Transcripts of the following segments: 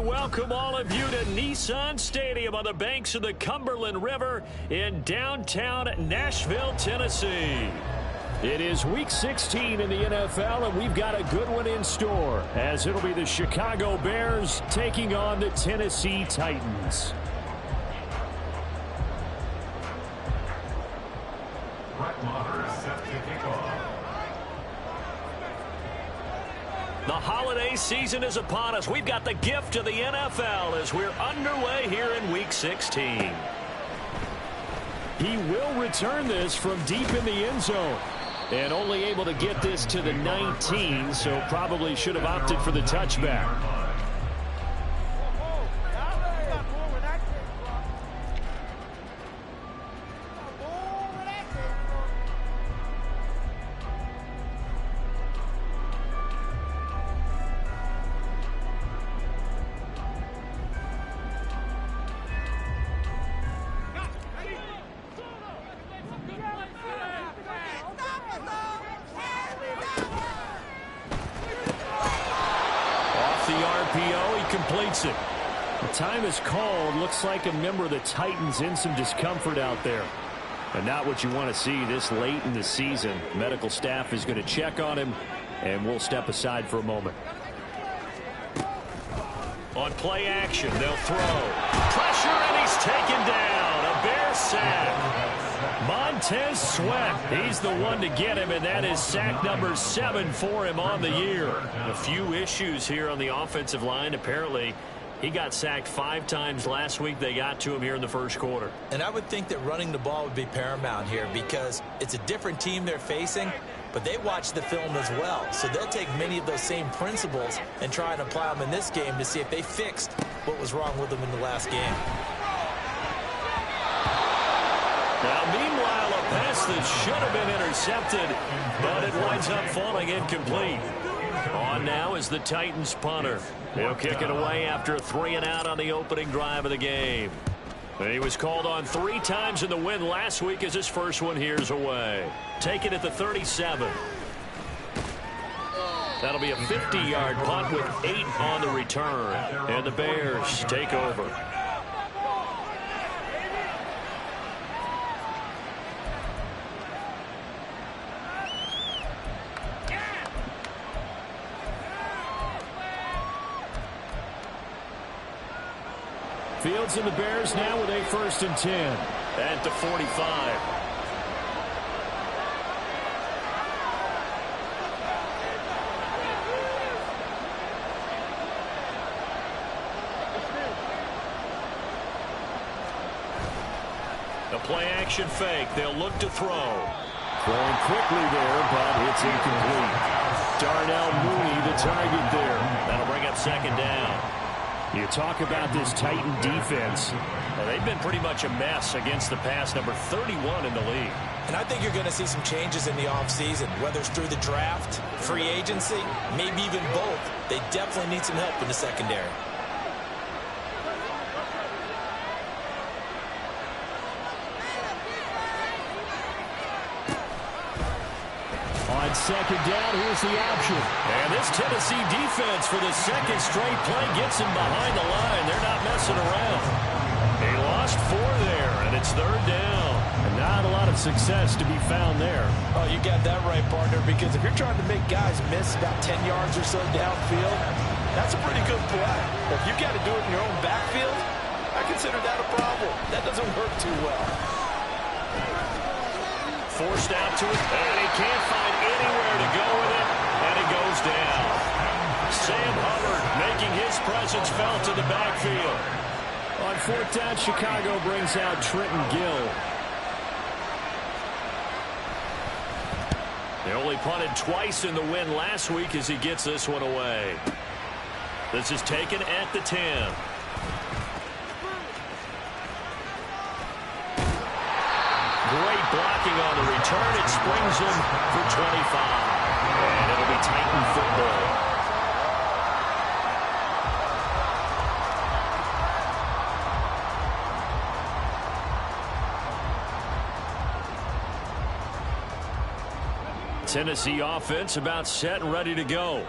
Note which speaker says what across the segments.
Speaker 1: welcome all of you to Nissan Stadium on the banks of the Cumberland River in downtown Nashville, Tennessee. It is Week 16 in the NFL, and we've got a good one in store, as it'll be the Chicago Bears taking on the Tennessee Titans. The holiday season is upon us. We've got the gift of the NFL as we're underway here in Week 16. He will return this from deep in the end zone. And only able to get this to the 19, so probably should have opted for the touchback. Completes it. The time is called. Looks like a member of the Titans in some discomfort out there. And not what you want to see this late in the season. Medical staff is going to check on him, and we'll step aside for a moment. On play action, they'll throw. Pressure, and he's taken down. A Bear sack. Montez Sweat, he's the one to get him, and that is sack number 7 for him on the year. A few issues here on the offensive line. Apparently, he got sacked 5 times last week. They got to him here in the first quarter.
Speaker 2: And I would think that running the ball would be paramount here because it's a different team they're facing, but they watch the film as well. So they'll take many of those same principles and try and apply them in this game to see if they fixed what was wrong with them in the last game.
Speaker 1: Now, meanwhile, a pass that should have been intercepted, but it winds up falling incomplete. On now is the Titans punter. He'll kick it away after a 3-and-out on the opening drive of the game. And he was called on 3 times in the win last week as his first one here's away. Take it at the 37. That'll be a 50-yard punt with 8 on the return. And the Bears take over. Fields and the Bears now with a 1st and 10 at the 45. The play action fake. They'll look to throw. Throwing quickly there, but it's incomplete. Darnell Mooney the target there. That'll bring up 2nd down. You talk about this Titan defense. Well, they've been pretty much a mess against the pass, number 31 in the league.
Speaker 2: And I think you're going to see some changes in the offseason, whether it's through the draft, free agency, maybe even both. They definitely need some help in the secondary.
Speaker 1: On 2nd down, here's the option. And this Tennessee defense for the 2nd straight play gets him behind the line. They're not messing around. They lost 4 there, and it's 3rd down. And not a lot of success to be found there.
Speaker 2: Oh, you got that right, partner, because if you're trying to make guys miss about 10 yards or so downfield, that's a pretty good play. But if you got to do it in your own backfield, I consider that a problem. That doesn't work too well.
Speaker 1: Forced out to it, and he can't find anywhere to go with it, and it goes down. Sam Hubbard making his presence felt in the backfield. On 4th down, Chicago brings out Trenton Gill. They only punted twice in the win last week as he gets this one away. This is taken at the 10. Great blocking on the return. It springs him for 25. And it'll be Titan football. Tennessee offense about set and ready to go.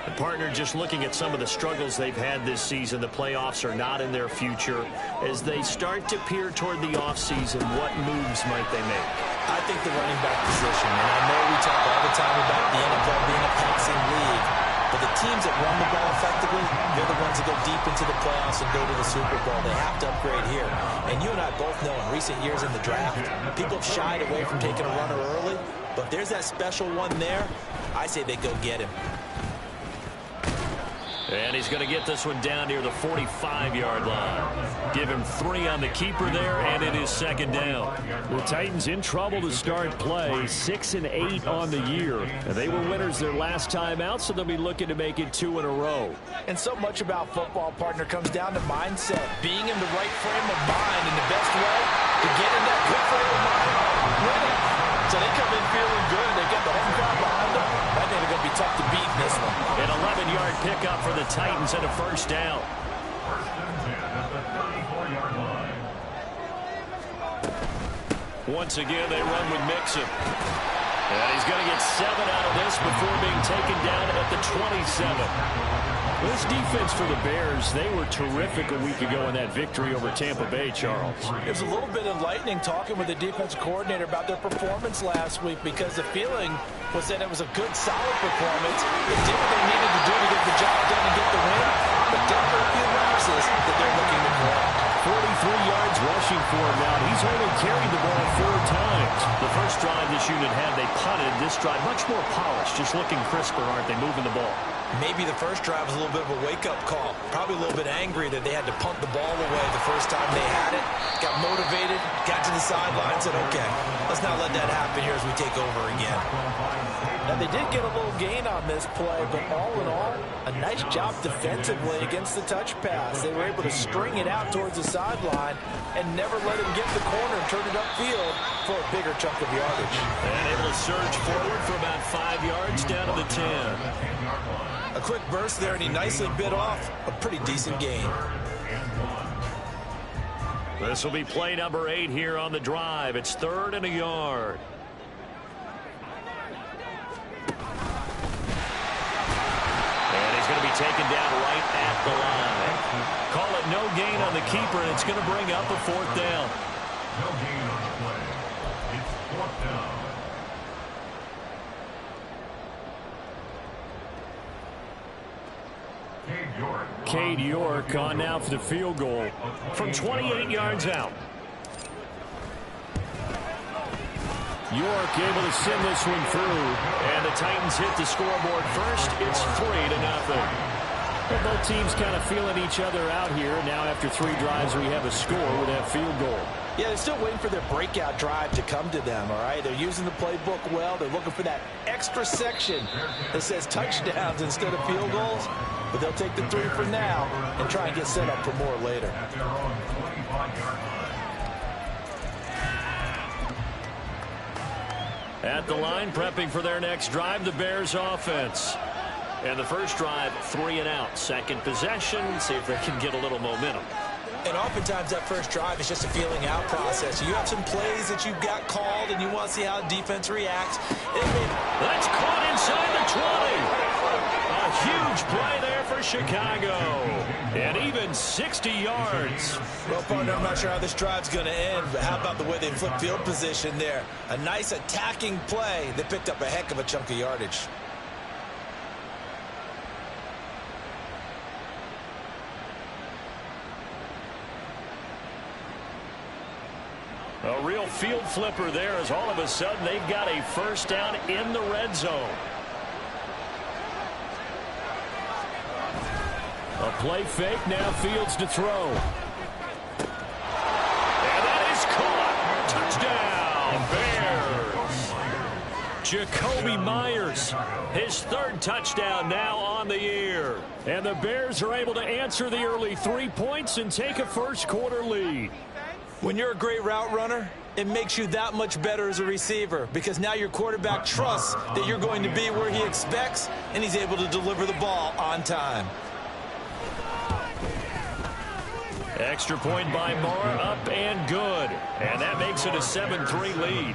Speaker 1: And partner, just looking at some of the struggles they've had this season, the playoffs are not in their future. As they start to peer toward the offseason, what moves might they make?
Speaker 2: I think the running back position, and I know we talk all the time about the NFL being a passing league, but the teams that run the ball effectively, they're the ones that go deep into the playoffs and go to the Super Bowl. They have to upgrade here. And you and I both know in recent years in the draft, people have shied away from taking a runner early, but if there's that special one there, I say they go get him.
Speaker 1: And he's going to get this one down near the 45-yard line. Give him 3 on the keeper there, and it is second down.
Speaker 3: The Titans in trouble to start play, 6-8 on the year. And they were winners their last time out, so they'll be looking to make it 2 in a row.
Speaker 2: And so much about football, partner, comes down to mindset. Being in the right frame of mind, and the best way to get in that good frame of mind, winning. So they come in feeling good. They get the home crowd behind them. I think they're going to be tough to beat in this one.
Speaker 1: An 11-yard pickup for the Titans and a first down. Once again, they run with Mixon. And he's going to get 7 out of this before being taken down at the 27.
Speaker 3: This defense for the Bears, they were terrific a week ago in that victory over Tampa Bay, Charles.
Speaker 2: It was a little bit enlightening talking with the defensive coordinator about their performance last week, because the feeling was that it was a good, solid performance. They did what they needed to do to get the job done and get the win, but there are a few lapses that they're looking to correct.
Speaker 3: 43 yards rushing for him now. He's only carried the ball 4 times.
Speaker 1: The first drive this unit had, they punted. This drive, much more polished, just looking crisper, aren't they, moving the ball?
Speaker 2: Maybe the first drive was a little bit of a wake-up call. Probably a little bit angry that they had to punt the ball away the first time they had it. Got motivated, got to the sideline, said, okay, let's not let that happen here as we take over again. Now, they did get a little gain on this play, but all in all, a nice job defensively against the touch pass. They were able to string it out towards the sideline and never let him get the corner and turn it upfield for a bigger chunk of yardage.
Speaker 1: And able to surge forward for about 5 yards down to the 10.
Speaker 2: A quick burst there, and he nicely bit off a pretty decent gain.
Speaker 1: This will be play number 8 here on the drive. It's 3rd and a yard. And he's going to be taken down right at the line. Call it no gain on the keeper, and it's going to bring up a 4th down.
Speaker 4: No gain on the play. It's 4th down.
Speaker 3: Cade York on now for the field goal
Speaker 1: from 28 yards out.
Speaker 3: York able to send this one through.
Speaker 1: And the Titans hit the scoreboard first. It's 3-0.
Speaker 3: Well, both teams kind of feeling each other out here. Now after 3 drives, we have a score with that field goal.
Speaker 2: Yeah, they're still waiting for their breakout drive to come to them, all right? They're using the playbook well. They're looking for that extra section that says touchdowns instead of field goals. But they'll take the 3 for now and try and get set up for more later.
Speaker 1: At the line, prepping for their next drive, the Bears offense. And the first drive, 3 and out. Second possession, see if they can get a little momentum.
Speaker 2: And oftentimes that first drive is just a feeling out process. You have some plays that you've got called and you want to see how the defense reacts.
Speaker 1: That's caught inside the 20. A huge play there for Chicago. And even 60 yards.
Speaker 2: Well, partner, I'm not sure how this drive's going to end, but how about the way they flip field position there? A nice attacking play that picked up a heck of a chunk of yardage.
Speaker 1: A real field flipper there as all of a sudden they've got a first down in the red zone.
Speaker 3: A play fake, now Fields to throw.
Speaker 1: And that is caught. Touchdown, Bears. Jacoby Myers, his 3rd touchdown now on the year.
Speaker 3: And the Bears are able to answer the early 3 points and take a first-quarter lead.
Speaker 2: When you're a great route runner, it makes you that much better as a receiver because now your quarterback trusts that you're going to be where he expects, and he's able to deliver the ball on time.
Speaker 1: Extra point by Moore, up and good. And that makes it a 7-3 lead.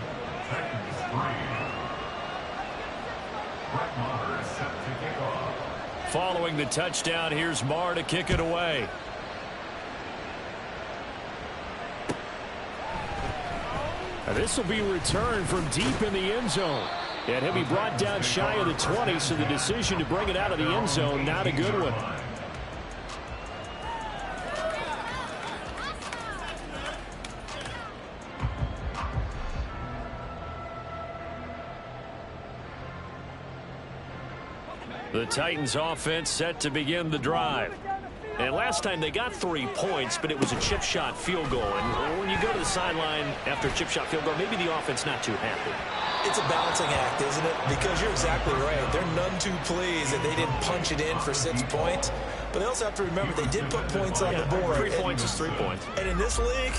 Speaker 1: Following the touchdown, here's Marr to kick it away.
Speaker 3: This will be returned from deep in the end zone. And he'll be brought down shy of the 20, so the decision to bring it out of the end zone, not a good one.
Speaker 1: The Titans offense set to begin the drive. And last time they got 3 points, but it was a chip shot field goal. And when you go to the sideline after a chip shot field goal, maybe the offense not too happy.
Speaker 2: It's a balancing act, isn't it? Because you're exactly right. They're none too pleased that they didn't punch it in for 6 points. But they also have to remember they did put points on the board.
Speaker 1: 3 points is 3 points.
Speaker 2: And in this league,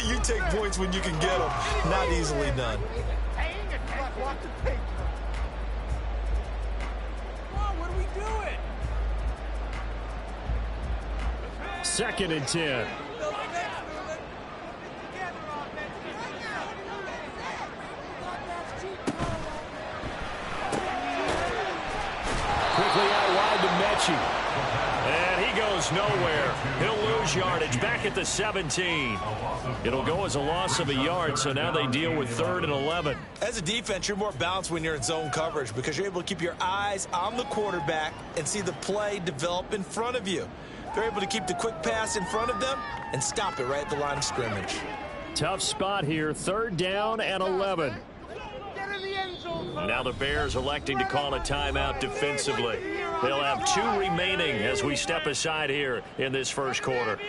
Speaker 2: you take points when you can get them. Not easily done.
Speaker 3: Second and 10. Quickly out wide to Mechie.
Speaker 1: And he goes nowhere. He'll lose yardage back at the 17. It'll go as a loss of a yard, so now they deal with 3rd and 11.
Speaker 2: As a defense, you're more balanced when you're in zone coverage because you're able to keep your eyes on the quarterback and see the play develop in front of you. They're able to keep the quick pass in front of them and stop it right at the line of scrimmage.
Speaker 3: Tough spot here. 3rd down and 11.
Speaker 1: Now the Bears electing to call a timeout defensively. They'll have 2 remaining as we step aside here in this first quarter.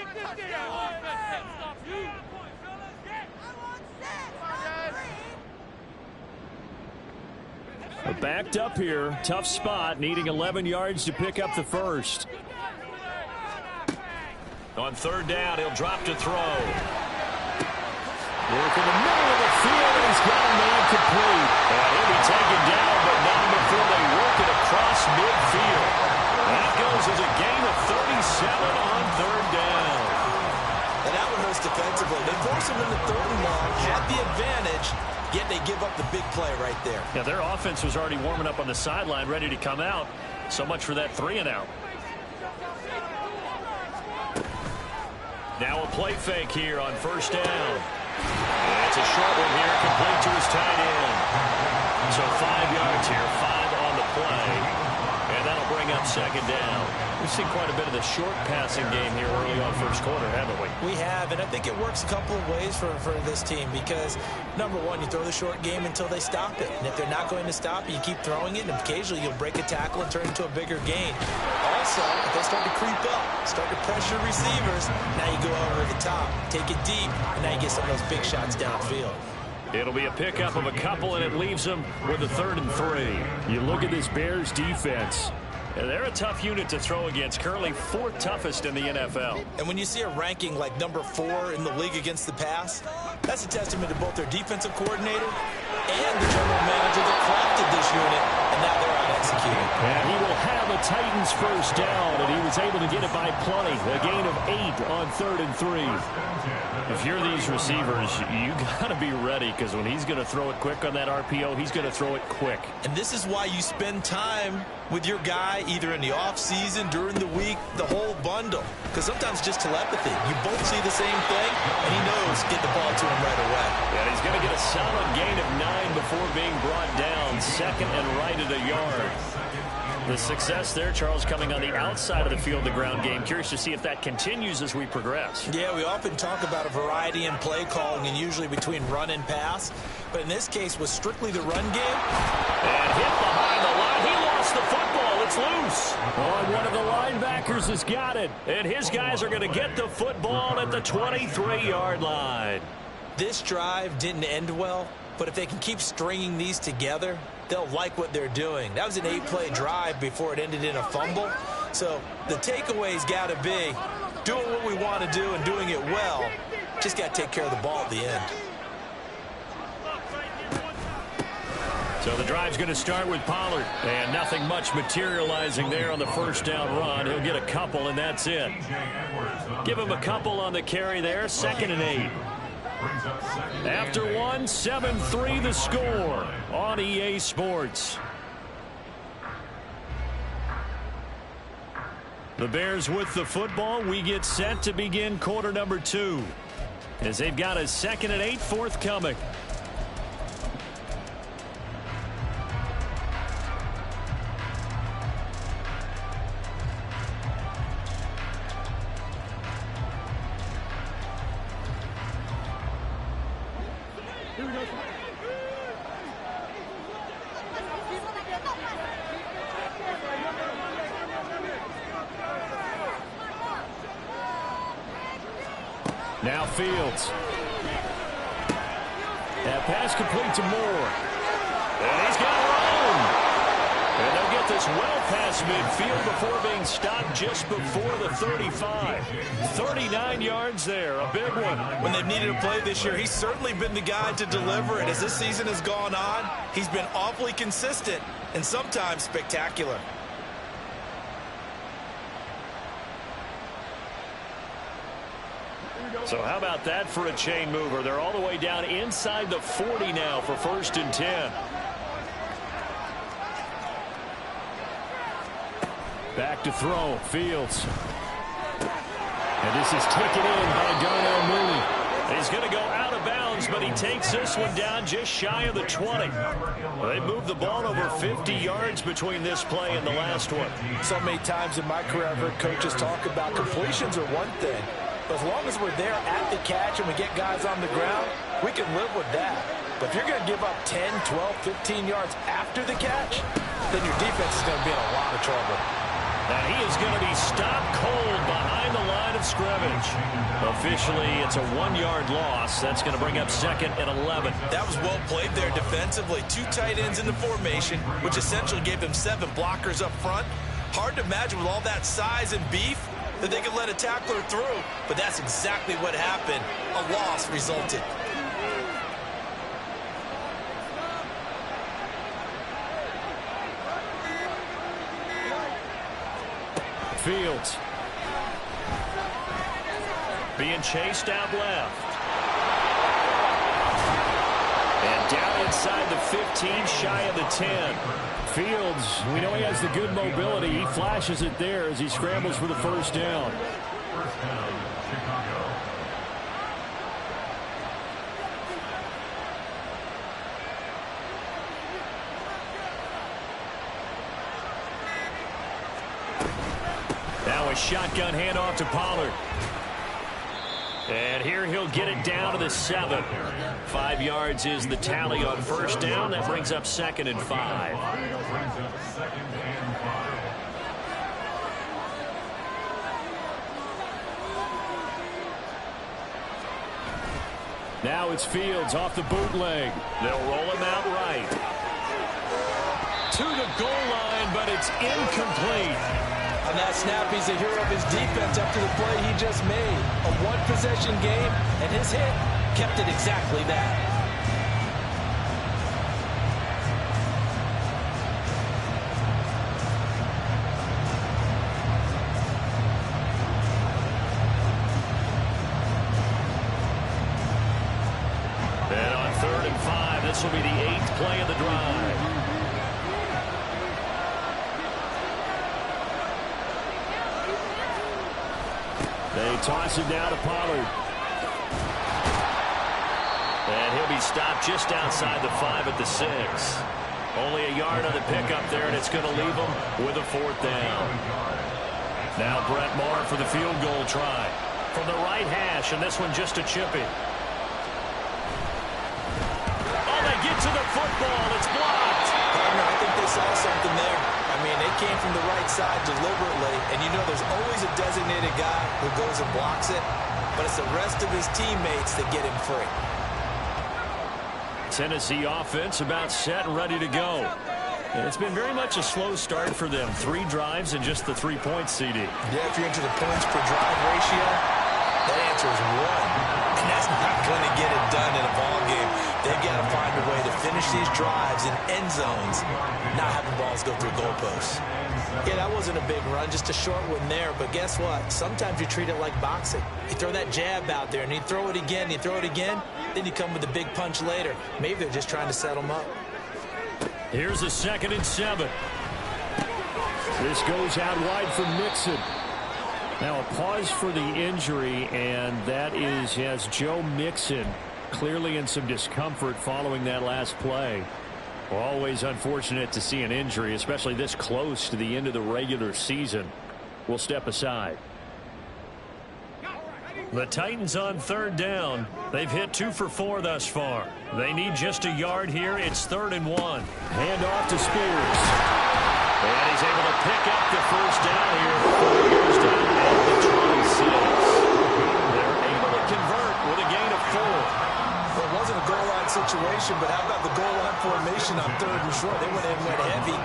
Speaker 3: Backed up here. Tough spot. Needing 11 yards to pick up the first.
Speaker 1: On 3rd down, he'll drop to throw.
Speaker 3: Work in the middle of the field, and he's got a man complete.
Speaker 1: And he'll be taken down, but not before they work it across midfield. That goes as a gain of 37 on 3rd down.
Speaker 2: And that one hurts defensively. They force him into 3rd and long, had the advantage, yet they give up the big play right there.
Speaker 1: Yeah, their offense was already warming up on the sideline, ready to come out. So much for that 3 and out. Now a play fake here on 1st down. And it's a short one here, complete to his tight end. So 5 yards here, 5 on the play. And that'll bring up 2nd down. We've seen quite a bit of the short passing game here early on first quarter, haven't we?
Speaker 2: We have, and I think it works a couple of ways for this team because, number one, you throw the short game until they stop it. And if they're not going to stop it, you keep throwing it, and occasionally you'll break a tackle and turn it into a bigger gain. Also, if they start to creep up, start to pressure receivers, now you go over the top, take it deep, and now you get some of those big shots downfield.
Speaker 1: It'll be a pickup of a couple, and it leaves them with a 3rd and 3.
Speaker 3: You look at this Bears defense.
Speaker 1: And they're a tough unit to throw against, currently 4th toughest in the NFL.
Speaker 2: And when you see a ranking like number 4 in the league against the pass, that's a testament to both their defensive coordinator and the general manager that crafted this unit, and now they're out executing.
Speaker 3: And he will have a Titans first down, and he was able to get it by plenty. A gain of 8 on 3rd and 3.
Speaker 1: If you're these receivers, you got to be ready because when he's going to throw it quick on that RPO, he's going to throw it quick.
Speaker 2: And this is why you spend time with your guy either in the offseason, during the week, the whole bundle. Because sometimes just telepathy. You both see the same thing, and he knows get the ball to him right away.
Speaker 1: And he's going to get a solid gain of 9 before being brought down. 2nd and right at a yard. The success there, Charles, coming on the outside of the field, the ground game. Curious to see if that continues as we progress.
Speaker 2: Yeah, we often talk about a variety in play calling and usually between run and pass. But in this case, was strictly the run game.
Speaker 1: And hit behind the line. He lost the football. It's loose.
Speaker 3: Oh, one of the linebackers has got it.
Speaker 1: And his guys are going to get the football at the 23-yard line.
Speaker 2: This drive didn't end well, but if they can keep stringing these together, they'll like what they're doing. That was an 8-play drive before it ended in a fumble. So the takeaway's got to be doing what we want to do and doing it well. Just got to take care of the ball at the end.
Speaker 1: So the drive's going to start with Pollard. And nothing much materializing there on the 1st down run. He'll get a couple, and that's it. Give him a couple on the carry there. 2nd and 8. After 1, 7-3 the score on EA Sports. The Bears with the football. We get set to begin quarter number 2 as they've got a 2nd and 8 forthcoming.
Speaker 3: Now Fields. That pass complete to Moore.
Speaker 1: And he's got room. And they'll get this well past midfield before being stopped just before the 35. 39 yards there, a big one.
Speaker 2: When they've needed a play this year, he's certainly been the guy to deliver it. As this season has gone on, he's been awfully consistent and sometimes spectacular.
Speaker 1: So how about that for a chain mover? They're all the way down inside the 40 now for 1st and 10.
Speaker 3: Back to throw. Fields. And this is taken in by Darnell Mooney.
Speaker 1: He's going to go out of bounds, but he takes this one down just shy of the 20. Well, they moved the ball over 50 yards between this play and the last one.
Speaker 2: So many times in my career, I've heard coaches talk about completions are one thing. But as long as we're there at the catch and we get guys on the ground, we can live with that. But if you're going to give up 10, 12, 15 yards after the catch, then your defense is going to be in a lot of trouble.
Speaker 1: And he is going to be stopped cold behind the line of scrimmage. Officially, it's a 1-yard loss. That's going to bring up 2nd and 11.
Speaker 2: That was well played there defensively. 2 tight ends in the formation, which essentially gave them 7 blockers up front. Hard to imagine with all that size and beef that they could let a tackler through, but that's exactly what happened. A loss resulted.
Speaker 3: Fields.
Speaker 1: Being chased out left. And down inside the 15, shy of the 10.
Speaker 3: Fields, we know he has the good mobility. He flashes it there as he scrambles for the 1st down.
Speaker 4: First down, Chicago.
Speaker 1: Now a shotgun handoff to Pollard. And here he'll get it down to the 7. 5 yards is the tally on 1st down. That brings up 2nd and 5.
Speaker 3: Now it's Fields off the bootleg.
Speaker 1: They'll roll him out right. To the goal line, but it's incomplete.
Speaker 2: On that snap, he's a hero of his defense after the play he just made. A one-possession game, and his hit kept it exactly that.
Speaker 1: And on 3rd and 5, this will be the 8th play of the drive.
Speaker 3: They toss it down to Pollard.
Speaker 1: And he'll be stopped just outside the 5 at the 6. Only a yard on the pickup there, and it's going to leave them with a 4th down. Now Brett Maher for the field goal try. From the right hash, and this one just a chippy. Oh, they get to the football. It's blocked.
Speaker 2: Partner, I think they saw something there. I mean, they came from the right side deliberately, and you know there's always a designated guy who goes and blocks it, but it's the rest of his teammates that get him free.
Speaker 1: Tennessee offense about set and ready to go. And it's been very much a slow start for them. 3 drives and just the 3 points, CD.
Speaker 2: Yeah, if you're into the points per drive ratio, that answer is 1. And that's not going to get it done in a ball game. They've got to find a way to finish these drives in end zones, not having balls go through goalposts. Yeah, that wasn't a big run, just a short one there. But guess what? Sometimes you treat it like boxing. You throw that jab out there, and you throw it again, you throw it again, then you come with a big punch later. Maybe they're just trying to set them up.
Speaker 1: Here's a 2nd and 7.
Speaker 3: This goes out wide for Mixon. Now a pause for the injury, and that is as Joe Mixon clearly in some discomfort following that last play. Always unfortunate to see an injury, especially this close to the end of the regular season. We'll step aside.
Speaker 1: The Titans on third down. They've hit 2 for 4 thus far. They need just a yard here. It's 3rd and 1.
Speaker 3: Hand off to Spears.
Speaker 1: And he's able to pick up the first down here. 4 yards down at the 26. They're able to convert with a gain of 4.
Speaker 2: Well, it wasn't a goal line situation, but how about the goal line formation on 3rd and short? They went in, went heavy.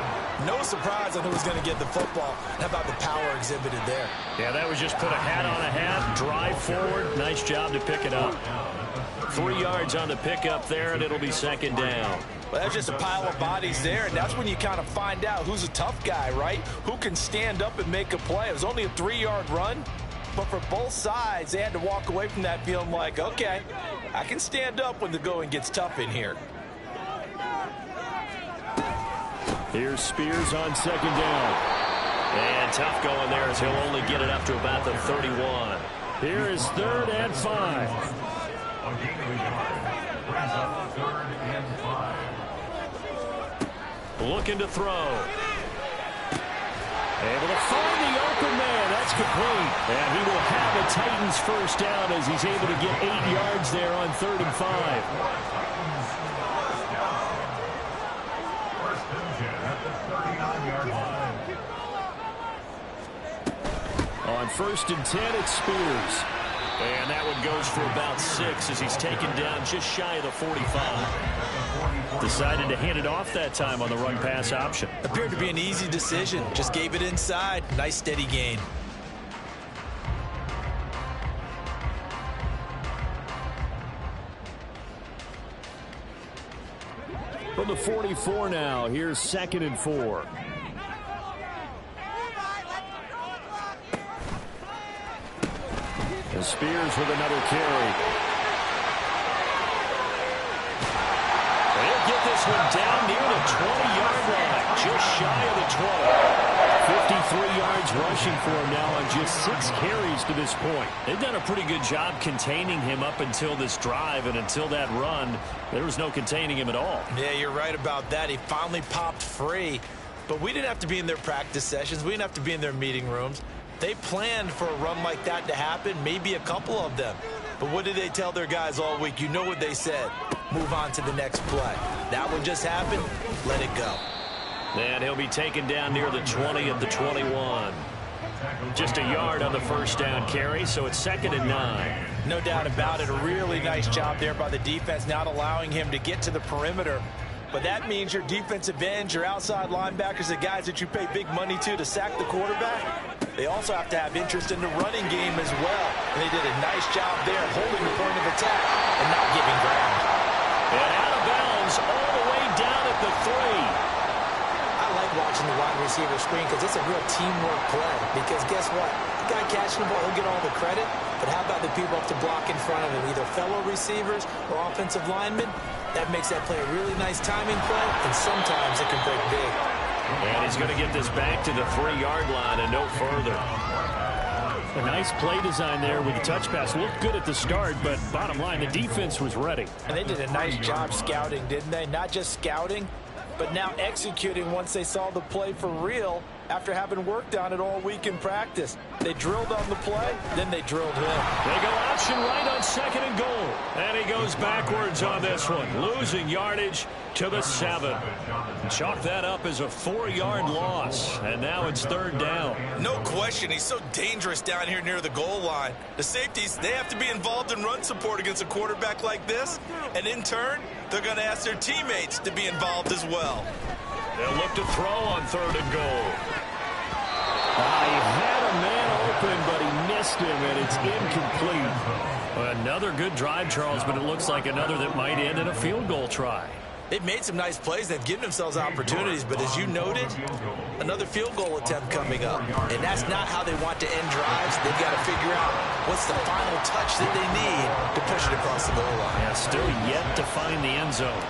Speaker 2: No surprise on who was going to get the football. How about the power exhibited there?
Speaker 1: Yeah, that was just put a hat on a hat, drive forward. Nice job to pick it up. 3 yards on the pickup there, and it'll be 2nd down.
Speaker 2: Well, that's just a pile of bodies there, and that's when you kind of find out who's a tough guy, right? Who can stand up and make a play. It was only a 3-yard run, but for both sides, they had to walk away from that feeling like, okay, I can stand up when the going gets tough in here.
Speaker 3: Here's Spears on 2nd down.
Speaker 1: And tough going there as he'll only get it up to about the 31.
Speaker 3: Here is 3rd and 5.
Speaker 4: A gain of a yard. Brings up 3rd and 5.
Speaker 1: Looking to throw.
Speaker 3: Able to find the open man. That's complete. And he will have a Titans first down as he's able to get 8 yards there on 3rd and 5. On 1st and 10, it's Spears.
Speaker 1: And that one goes for about 6 as he's taken down just shy of the 45. Decided to hand it off that time on the run pass option.
Speaker 2: Appeared to be an easy decision. Just gave it inside. Nice steady gain.
Speaker 3: From the 44 now, here's 2nd and 4. And Spears with another carry.
Speaker 1: They'll get this one down near the 20-yard line, just shy of the 20.
Speaker 3: 53 yards rushing for him now on just 6 carries to this point.
Speaker 1: They've done a pretty good job containing him up until this drive, and until that run, there was no containing him at all.
Speaker 2: Yeah, you're right about that. He finally popped free, but we didn't have to be in their practice sessions. We didn't have to be in their meeting rooms. They planned for a run like that to happen, maybe a couple of them. But what did they tell their guys all week? You know what they said. Move on to the next play. That one just happened. Let it go.
Speaker 1: And he'll be taken down near the 20 at the 21. Just a yard on the first down carry, so it's 2nd and 9.
Speaker 2: No doubt about it. A really nice job there by the defense, not allowing him to get to the perimeter. But that means your defensive ends, your outside linebackers, the guys that you pay big money to sack the quarterback, they also have to have interest in the running game as well. And they did a nice job there holding the point of attack and not giving ground.
Speaker 1: And out of bounds all the way down at the 3.
Speaker 2: I like watching the wide receiver screen because it's a real teamwork play. Because guess what? The guy catching the ball, he'll get all the credit. But how about the people up to block in front of him, either fellow receivers or offensive linemen? That makes that play a really nice timing play, and sometimes it can break big.
Speaker 1: And he's going to get this back to the 3-yard line and no further.
Speaker 3: A nice play design there with the touch pass. Looked good at the start, but bottom line, the defense was ready.
Speaker 2: And they did a nice job scouting, didn't they? Not just scouting, but now executing once they saw the play for real after having worked on it all week in practice. They drilled on the play, then they drilled him.
Speaker 1: They go option right on 2nd and goal. And he goes backwards on this one, losing yardage to the 7. Chalk that up as a 4-yard loss. And now it's 3rd down.
Speaker 2: No question, he's so dangerous down here near the goal line. The safeties, they have to be involved in run support against a quarterback like this. And in turn, they're going to ask their teammates to be involved as well.
Speaker 1: They'll look to throw on 3rd and goal.
Speaker 3: He had a man open, but he missed him, and it's incomplete.
Speaker 1: Another good drive, Charles, but it looks like another that might end in a field goal try.
Speaker 2: They've made some nice plays. They've given themselves opportunities, but as you noted, another field goal attempt coming up. And that's not how they want to end drives. They've got to figure out what's the final touch that they need to push it across the goal line.
Speaker 1: Yeah, still yet to find the end zone.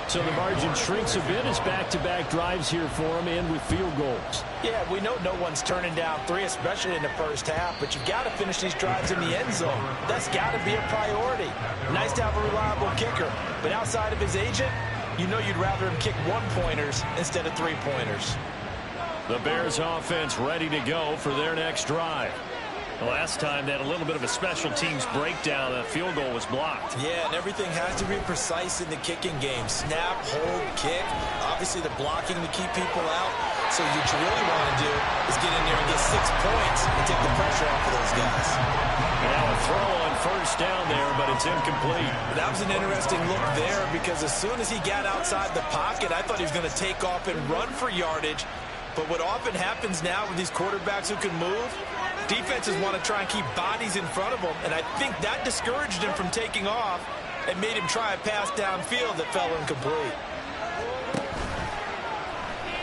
Speaker 3: So the margin shrinks a bit as back-to-back drives here for him and with field goals.
Speaker 2: Yeah, we know no one's turning down 3, especially in the first half, but you've got to finish these drives in the end zone. That's got to be a priority. Nice to have a reliable kicker, but outside of his agent, you know you'd rather him kick 1-pointers instead of 3-pointers.
Speaker 1: The Bears offense ready to go for their next drive.
Speaker 3: The last time they had a little bit of a special teams breakdown, a field goal was blocked.
Speaker 2: Yeah, and everything has to be precise in the kicking game. Snap, hold, kick. Obviously, the blocking to keep people out. So what you really want to do is get in there and get 6 points and take the pressure off of those guys.
Speaker 1: Now a throw on first down there, but it's incomplete.
Speaker 2: That was an interesting look there because as soon as he got outside the pocket, I thought he was going to take off and run for yardage. But what often happens now with these quarterbacks who can move, defenses want to try and keep bodies in front of them, and I think that discouraged him from taking off and made him try a pass downfield that fell incomplete.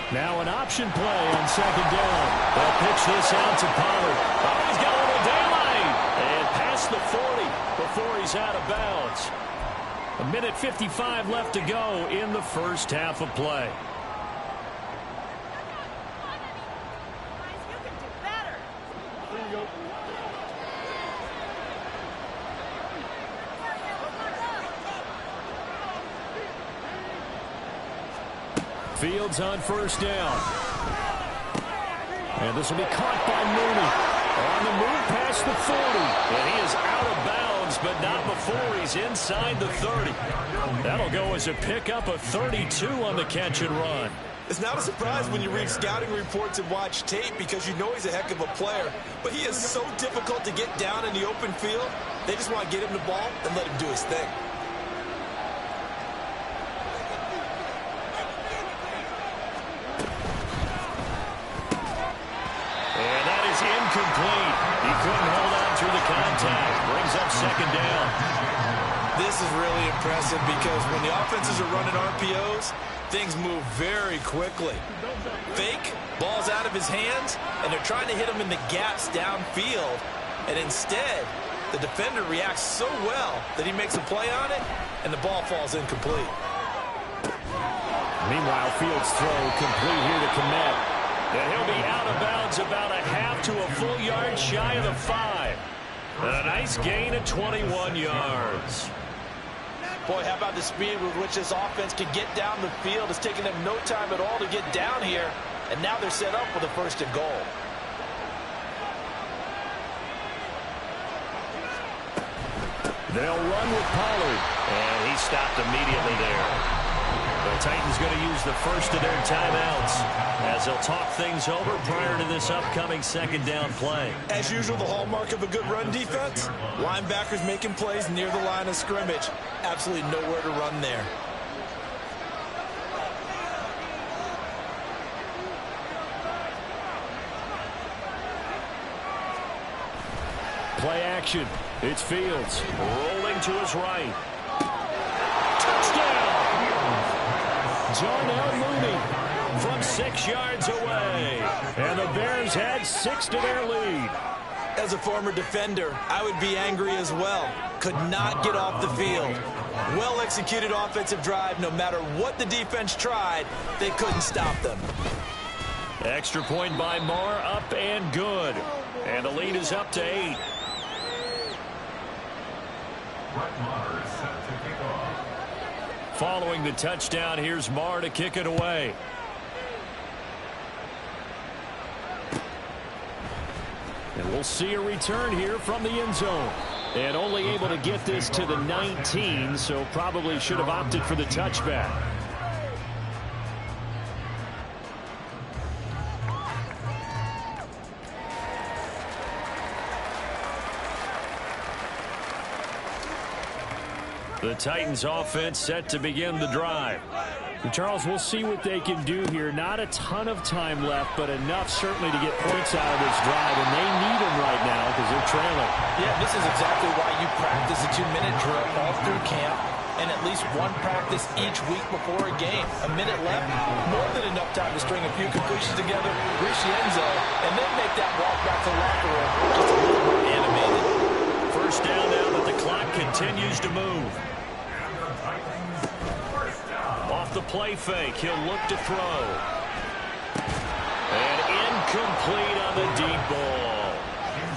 Speaker 3: Now an option play on second down. They'll pitch this out to Pollard. Oh, he's got a little daylight. And past the 40 before he's out of bounds. 1:55 left to go in the first half of play. Fields on first down. And this will be caught by Mooney. On the move past the 40. And he is out of bounds, but not before he's inside the 30. That'll go as a pickup of 32 on the catch and run.
Speaker 2: It's not a surprise when you read scouting reports and watch tape because you know he's a heck of a player. But he is so difficult to get down in the open field. They just want to get him the ball and let him do his thing.
Speaker 1: Incomplete. He couldn't hold on through the contact. Brings up second down.
Speaker 2: This is really impressive because when the offenses are running RPOs, things move very quickly. Fake, ball's out of his hands, and they're trying to hit him in the gaps downfield. And instead, the defender reacts so well that he makes a play on it, and the ball falls incomplete.
Speaker 3: Meanwhile, Fields' throw complete here to Komet.
Speaker 1: And he'll be out of bounds about a half to a full yard shy of the 5. And a nice gain of 21 yards.
Speaker 2: Boy, how about the speed with which this offense can get down the field? It's taken them no time at all to get down here. And now they're set up with a first and goal.
Speaker 1: They'll run with Pollard. And he stopped immediately there. The Titans going to use the first of their timeouts as they'll talk things over prior to this upcoming second down play.
Speaker 2: As usual, the hallmark of a good run defense, linebackers making plays near the line of scrimmage. Absolutely nowhere to run there.
Speaker 3: Play action. It's Fields.
Speaker 1: Rolling to his right.
Speaker 3: Touchdown! Darnell Mooney from 6 yards away. And the Bears had 6 to their lead.
Speaker 2: As a former defender, I would be angry as well. Could not get off the field. Well-executed offensive drive. No matter what the defense tried, they couldn't stop them.
Speaker 1: Extra point by Marr, up and good. And the lead is up to 8.
Speaker 4: Marr is set to kick off.
Speaker 1: Following the touchdown, here's Marr to kick it away.
Speaker 3: And we'll see a return here from the end zone. And only able to get this to the 19, so probably should have opted for the touchback.
Speaker 1: The Titans offense set to begin the drive.
Speaker 3: And Charles, we'll see what they can do here. Not a ton of time left, but enough certainly to get points out of this drive, and they need them right now because they're trailing.
Speaker 2: Yeah, this is exactly why you practice a 2-minute drill all through camp and at least one practice each week before a game. A minute left, more than enough time to string a few completions together, reach the end zone, and then make that walk back to the locker room just a little more animated.
Speaker 1: First down now that the clock continues to move. off the play fake. He'll look to throw. And incomplete on the deep ball.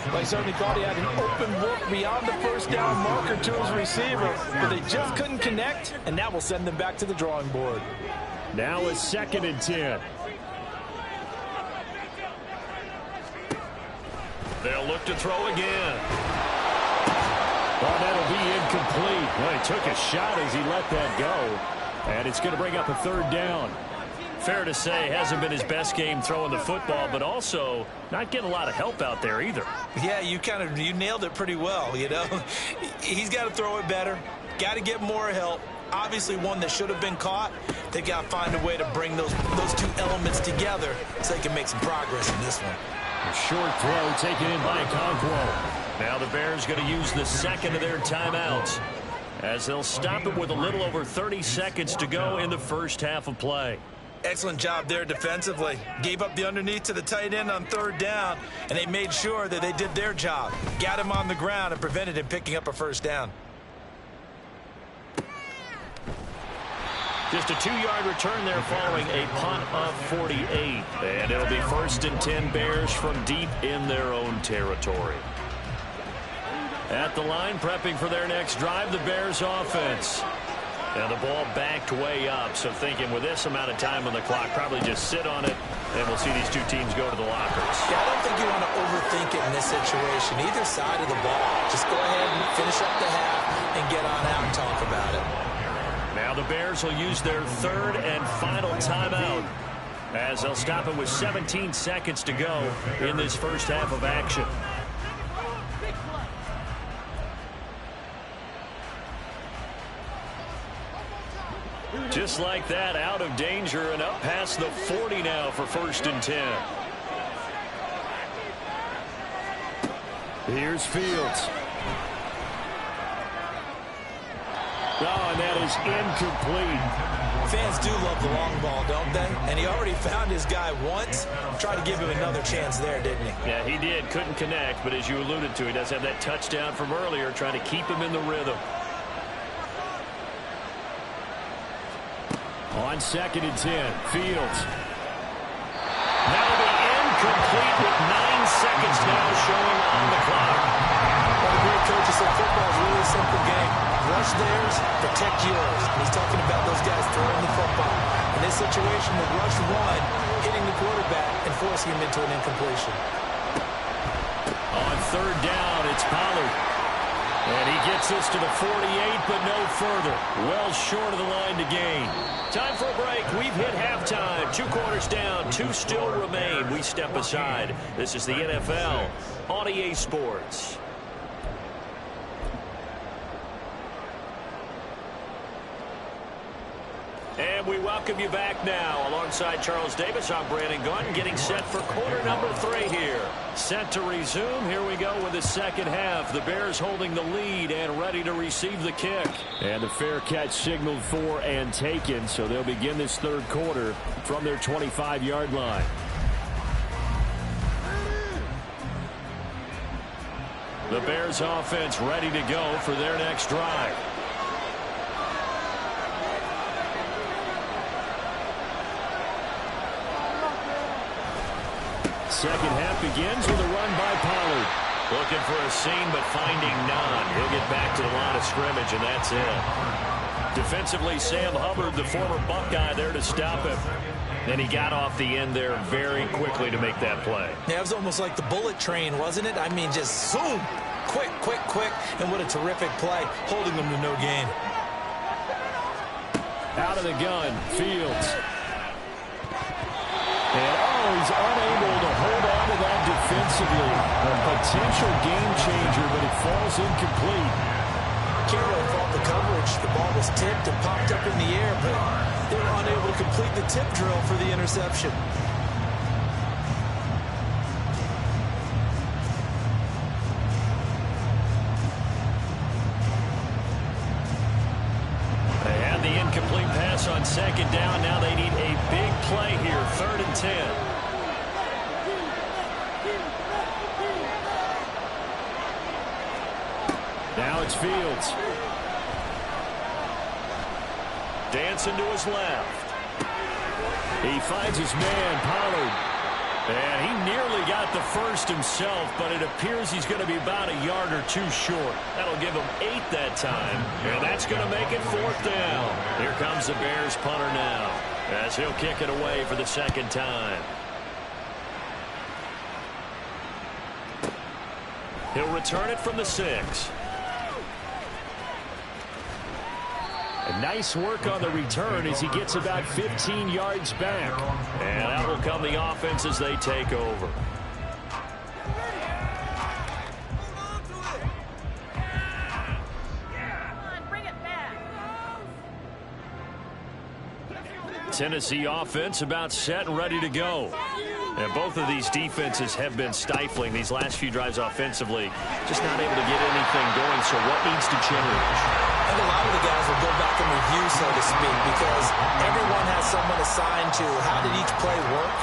Speaker 2: Well, he certainly thought he had an open look beyond the first down marker to his receiver, but they just couldn't connect, and that will send them back to the drawing board.
Speaker 3: Now a 2nd and 10.
Speaker 1: They'll look to throw again.
Speaker 3: Oh, that'll be incomplete. Well, he took a shot as he let that go. And it's going to bring up a 3rd down.
Speaker 1: Fair to say, hasn't been his best game throwing the football, but also not getting a lot of help out there either.
Speaker 2: Yeah, you nailed it pretty well, you know. He's got to throw it better, got to get more help. Obviously one that should have been caught. They got to find a way to bring those two elements together so they can make some progress in this one.
Speaker 3: A short throw taken in by Conquo.
Speaker 1: Now the Bears going to use the 2nd of their timeouts as they'll stop it with a little over 30 seconds to go in the first half of play.
Speaker 2: Excellent job there defensively. Gave up the underneath to the tight end on 3rd down, and they made sure that they did their job. Got him on the ground and prevented him picking up a 1st down.
Speaker 1: Just a 2-yard return there following a punt of 48. And it'll be 1st and 10 Bears from deep in their own territory. At the line, prepping for their next drive, the Bears offense. Now the ball backed way up, so thinking with this amount of time on the clock, probably just sit on it, and we'll see these two teams go to the lockers.
Speaker 2: Yeah, I don't think you want to overthink it in this situation. Either side of the ball. Just go ahead and finish up the half and get on out and talk about it.
Speaker 1: Now the Bears will use their 3rd and final timeout as they'll stop it with 17 seconds to go in this first half of action. Just like that, out of danger and up past the 40 now for 1st and 10.
Speaker 3: Here's Fields. Oh, and that is incomplete.
Speaker 2: Fans do love the long ball, don't they? And he already found his guy once. Tried to give him another chance there, didn't he?
Speaker 1: Yeah, he did. Couldn't connect, but as you alluded to, he does have that touchdown from earlier, trying to keep him in the rhythm.
Speaker 3: On 2nd and 10, Fields.
Speaker 1: That'll be incomplete with 9 seconds now showing on the clock.
Speaker 2: Well, the great coaches said football is really a simple game. Rush theirs, protect yours. And he's talking about those guys throwing the football. In this situation, with rush 1, hitting the quarterback and forcing him into an incompletion.
Speaker 1: On 3rd down, it's Pollard. And he gets this to the 48, but no further. Well short of the line to gain. Time for a break. We've hit halftime. 2 quarters down. 2 still remain. We step aside. This is the NFL on EA Sports. And we welcome you back now. Alongside Charles Davis, I'm Brandon Gunn, getting set for quarter number 3 here. Set to resume. Here we go with the second half. The Bears holding the lead and ready to receive the kick.
Speaker 3: And the fair catch signaled for and taken, so they'll begin this 3rd quarter from their 25-yard line.
Speaker 1: The Bears offense ready to go for their next drive.
Speaker 3: Second half begins with a run by Pollard.
Speaker 1: Looking for a seam, but finding none. He'll get back to the line of scrimmage, and that's it. Defensively, Sam Hubbard, the former Buckeye, there to stop him. And he got off the end there very quickly to make that play.
Speaker 2: Yeah, it was almost like the bullet train, wasn't it? I mean, just zoom. Quick, quick, quick. And what a terrific play, holding them to no gain.
Speaker 3: Out of the gun, Fields. And, he's unable to hold on to that defensively. A potential game changer, but it falls incomplete.
Speaker 2: Can't really fault the coverage. The ball was tipped and popped up in the air, but they were unable to complete the tip drill for the interception.
Speaker 1: They had the incomplete pass on 2nd down. Now they need a big play here, 3rd and 10.
Speaker 3: Now it's Fields.
Speaker 1: Dancing to his left.
Speaker 3: He finds his man, Pollard. And he nearly got the first himself, but it appears he's going to be about a yard or two short. That'll give him 8 that time, and that's going to make it 4th down. Here comes the Bears punter now, as he'll kick it away for the second time. He'll return it from the 6. And nice work on the return as he gets about 15 yards back. And out will come the offense as they take over. Tennessee offense about set and ready to go. And both of these defenses have been stifling these last few drives offensively. Just not able to get anything going, so what needs to change?
Speaker 2: I think a lot of the guys will go back and review, so to speak, because everyone has someone assigned to how did each play work.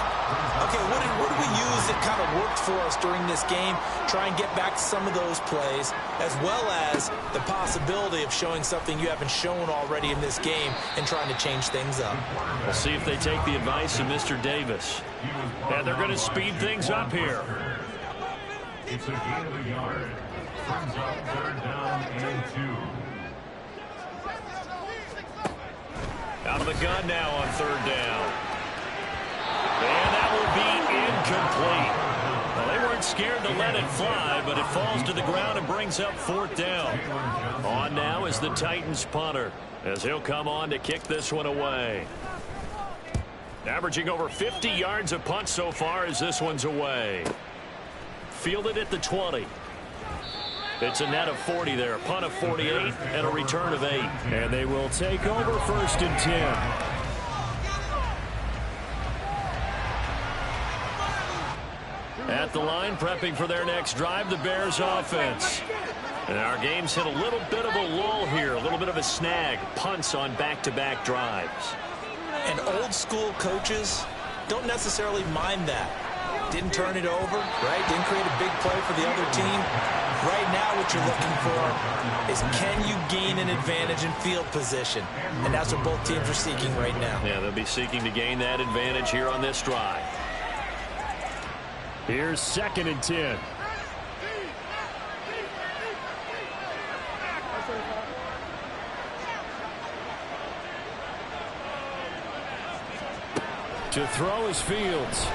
Speaker 2: Okay, what did we use that kind of worked for us during this game? Try and get back to some of those plays, as well as the possibility of showing something you haven't shown already in this game and trying to change things up.
Speaker 1: We'll see if they take the advice of Mr. Davis. And they're going to speed things up here.
Speaker 4: It's a gain of a yard. Brings up 3rd down and 2.
Speaker 1: Out of the gun now on 3rd down. And that will be incomplete. Well, they weren't scared to let it fly, but it falls to the ground and brings up 4th down. On now is the Titans punter, as he'll come on to kick this one away. Averaging over 50 yards a punt so far as this one's away. Fielded at the 20. It's a net of 40 there, a punt of 48, and a return of 8.
Speaker 3: And they will take over 1st and 10. At the line, prepping for their next drive, the Bears offense.
Speaker 1: And our game's hit a little bit of a lull here, a little bit of a snag. Punts on back-to-back drives.
Speaker 2: And old-school coaches don't necessarily mind that. Didn't turn it over, right? Didn't create a big play for the other team. Right now what you're looking for is can you gain an advantage in field position? And that's what both teams are seeking right now.
Speaker 1: Yeah, they'll be seeking to gain that advantage here on this drive.
Speaker 3: Here's 2nd and 10. To throw is Fields.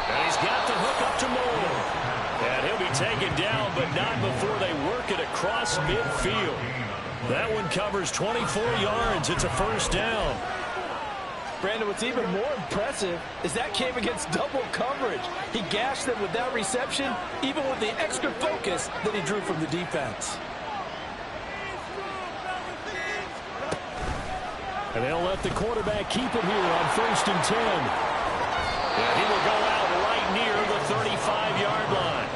Speaker 1: And he's got the hook up to Moore. And he'll be taken down, but not before they work it across midfield. That one covers 24 yards. It's a 1st down.
Speaker 5: Brandon, what's even more impressive is that came against double coverage. He gashed them with that reception, even with the extra focus that he drew from the defense.
Speaker 3: And they'll let the quarterback keep it here on 1st and 10.
Speaker 1: Yeah, he will go out right near the 35-yard line.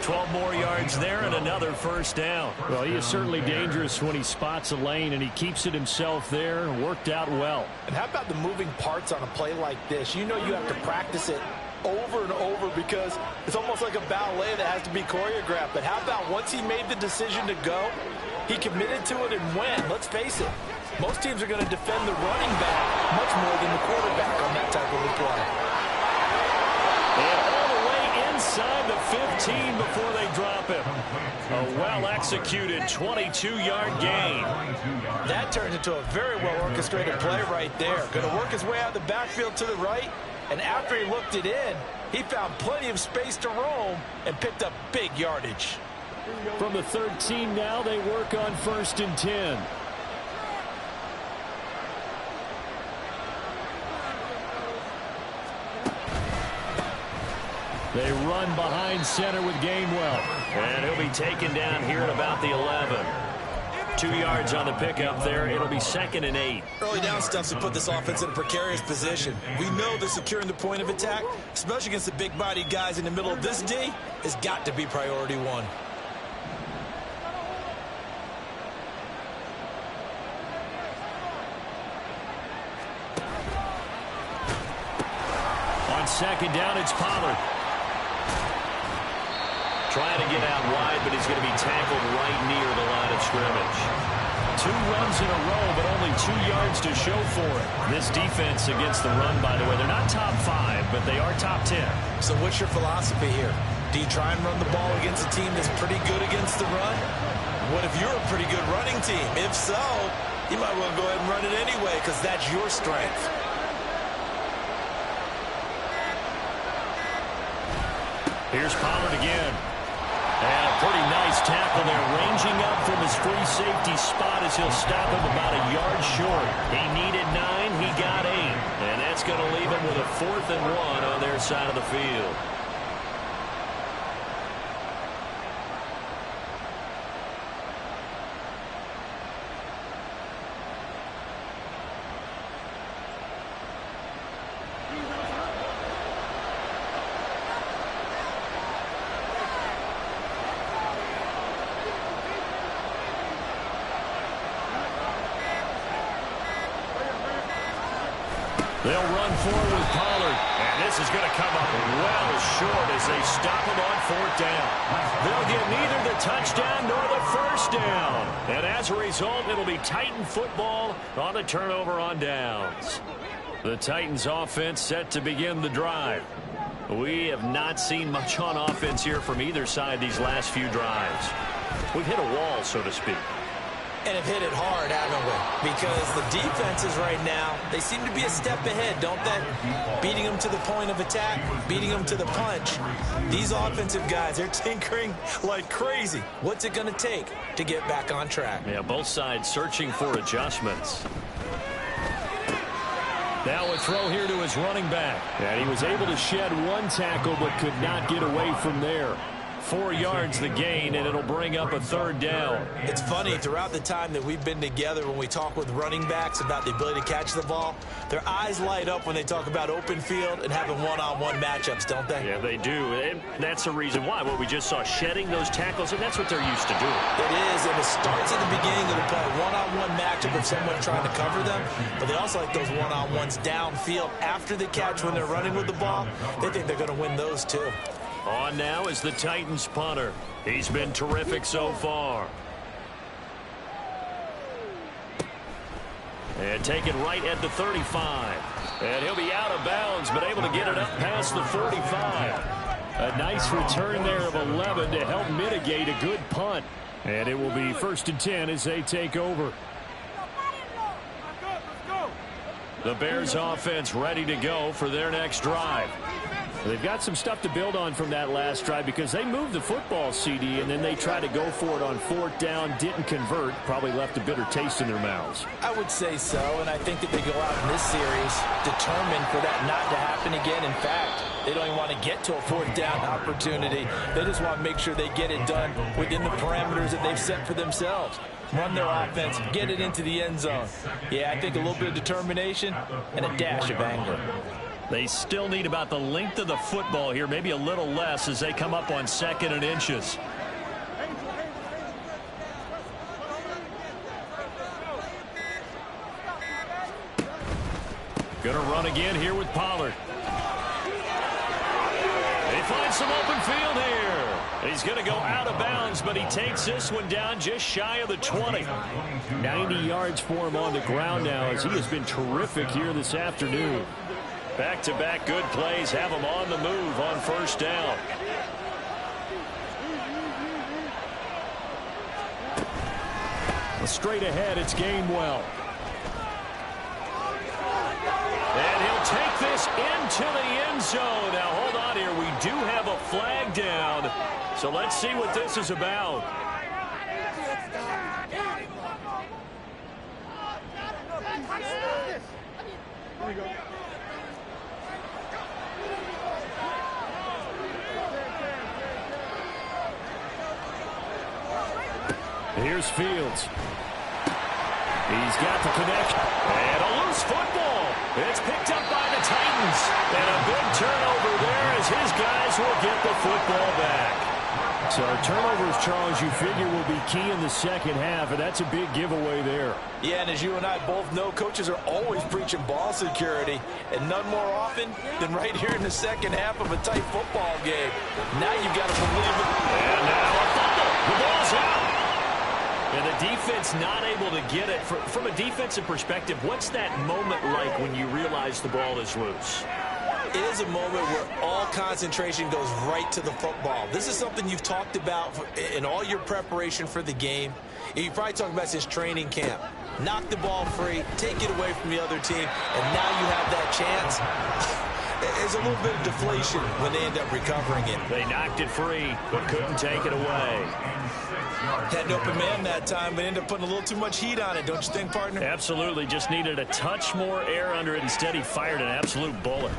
Speaker 1: 12 more yards there and another 1st down.
Speaker 3: Well, he is certainly dangerous when he spots a lane, and he keeps it himself there. Worked out well.
Speaker 5: And how about the moving parts on a play like this? You know you have to practice it over and over because it's almost like a ballet that has to be choreographed. But how about once he made the decision to go, he committed to it and went. Let's face it, most teams are going to defend the running back much more than the quarterback on that type of a play.
Speaker 1: And all the way inside the 15 before they drop him. A well-executed 22-yard gain.
Speaker 5: That turns into a very well-orchestrated play right there. Going to work his way out of the backfield to the right, and after he looked it in, he found plenty of space to roam and picked up big yardage.
Speaker 3: From the 13 now, they work on 1st and 10. They run behind center with Gainwell.
Speaker 1: And he'll be taken down here at about the 11. 2 yards on the pickup there. It'll be 2nd and 8.
Speaker 2: Early down stuff to put this offense in a precarious position. We know that securing the point of attack, especially against the big-bodied guys in the middle of this D, has got to be priority 1.
Speaker 3: On 2nd down, it's Pollard.
Speaker 1: Trying to get out wide, but he's going to be tackled right near the line of scrimmage. 2 runs in a row, but only 2 yards to show for it. This defense against the run, by the way, they're not top 5, but they are top 10.
Speaker 2: So what's your philosophy here? Do you try and run the ball against a team that's pretty good against the run? What if you're a pretty good running team? If so, you might well go ahead and run it anyway because that's your strength.
Speaker 1: Here's Pollard again. And a pretty nice tackle there, ranging up from his free safety spot as he'll stop him about a yard short. He needed 9, he got 8. And that's going to leave him with a 4th and 1 on their side of the field. They'll run forward with Pollard. And this is going to come up well short as they stop him on 4th down. They'll get neither the touchdown nor the 1st down. And as a result, it'll be Titan football on the turnover on downs. The Titans offense set to begin the drive. We have not seen much on offense here from either side these last few drives. We've hit a wall, so to speak.
Speaker 2: And have hit it hard, haven't we? Because the defenses right now, they seem to be a step ahead, don't they? Beating them to the point of attack, beating them to the punch. These offensive guys, they're tinkering like crazy. What's it going to take to get back on track?
Speaker 1: Yeah, both sides searching for adjustments. Now a throw here to his running back.
Speaker 3: And he was able to shed 1 tackle but could not get away from there.
Speaker 1: 4 yards the gain, and it'll bring up a 3rd down.
Speaker 2: It's funny, throughout the time that we've been together, when we talk with running backs about the ability to catch the ball, their eyes light up when they talk about open field and having one-on-one matchups, don't they?
Speaker 1: Yeah, they do. And that's the reason why. What we just saw, shedding those tackles, and that's what they're used to doing.
Speaker 2: It is, and it starts at the beginning of the play. One-on-one matchup with someone trying to cover them, but they also like those one-on-ones downfield after the catch when they're running with the ball. They think they're going to win those too.
Speaker 1: On now is the Titans punter. He's been terrific so far. And taken right at the 35. And he'll be out of bounds, but able to get it up past the 45.
Speaker 3: A nice return there of 11 to help mitigate a good punt. And it will be 1st and 10 as they take over.
Speaker 1: The Bears offense ready to go for their next drive.
Speaker 3: They've got some stuff to build on from that last drive because they moved the football, CD, and then they tried to go for it on 4th down, didn't convert, probably left a bitter taste in their mouths.
Speaker 2: I would say so, and I think that they go out in this series determined for that not to happen again. In fact, they don't even want to get to a 4th down opportunity. They just want to make sure they get it done within the parameters that they've set for themselves. Run their offense, get it into the end zone. Yeah, I think a little bit of determination and a dash of anger.
Speaker 1: They still need about the length of the football here, maybe a little less as they come up on 2nd and inches. Gonna run again here with Pollard. They find some open field here. He's going to go out of bounds, but he takes this one down just shy of the 20.
Speaker 3: 90 yards for him on the ground now as he has been terrific here this afternoon.
Speaker 1: Back-to-back good plays have him on the move on 1st down.
Speaker 3: Straight ahead, it's Gainwell.
Speaker 1: And he'll take this into the end zone. Now, hold on here. We do have a flag down. So let's see what this is about.
Speaker 3: Here's Fields. He's got the connection.
Speaker 1: And a loose football. It's picked up by the Titans. And a big turnover there as his guys will get the football back.
Speaker 3: So turnovers, Charles, you figure will be key in the second half, and that's a big giveaway there.
Speaker 2: Yeah, and as you and I both know, coaches are always preaching ball security, and none more often than right here in the second half of a tight football game. Now you've got to believe it.
Speaker 1: And now a fumble. The ball's out. And the defense not able to get it. From a defensive perspective, what's that moment like when you realize the ball is loose?
Speaker 2: It is a moment where all concentration goes right to the football. This is something you've talked about in all your preparation for the game. You probably talked about since training camp. Knock the ball free, take it away from the other team, and now you have that chance. There's a little bit of deflation when they end up recovering it.
Speaker 1: They knocked it free, but couldn't take it away.
Speaker 2: Had an open man that time, but ended up putting a little too much heat on it, don't you think, partner?
Speaker 1: Absolutely, just needed a touch more air under it. Instead, he fired an absolute bullet.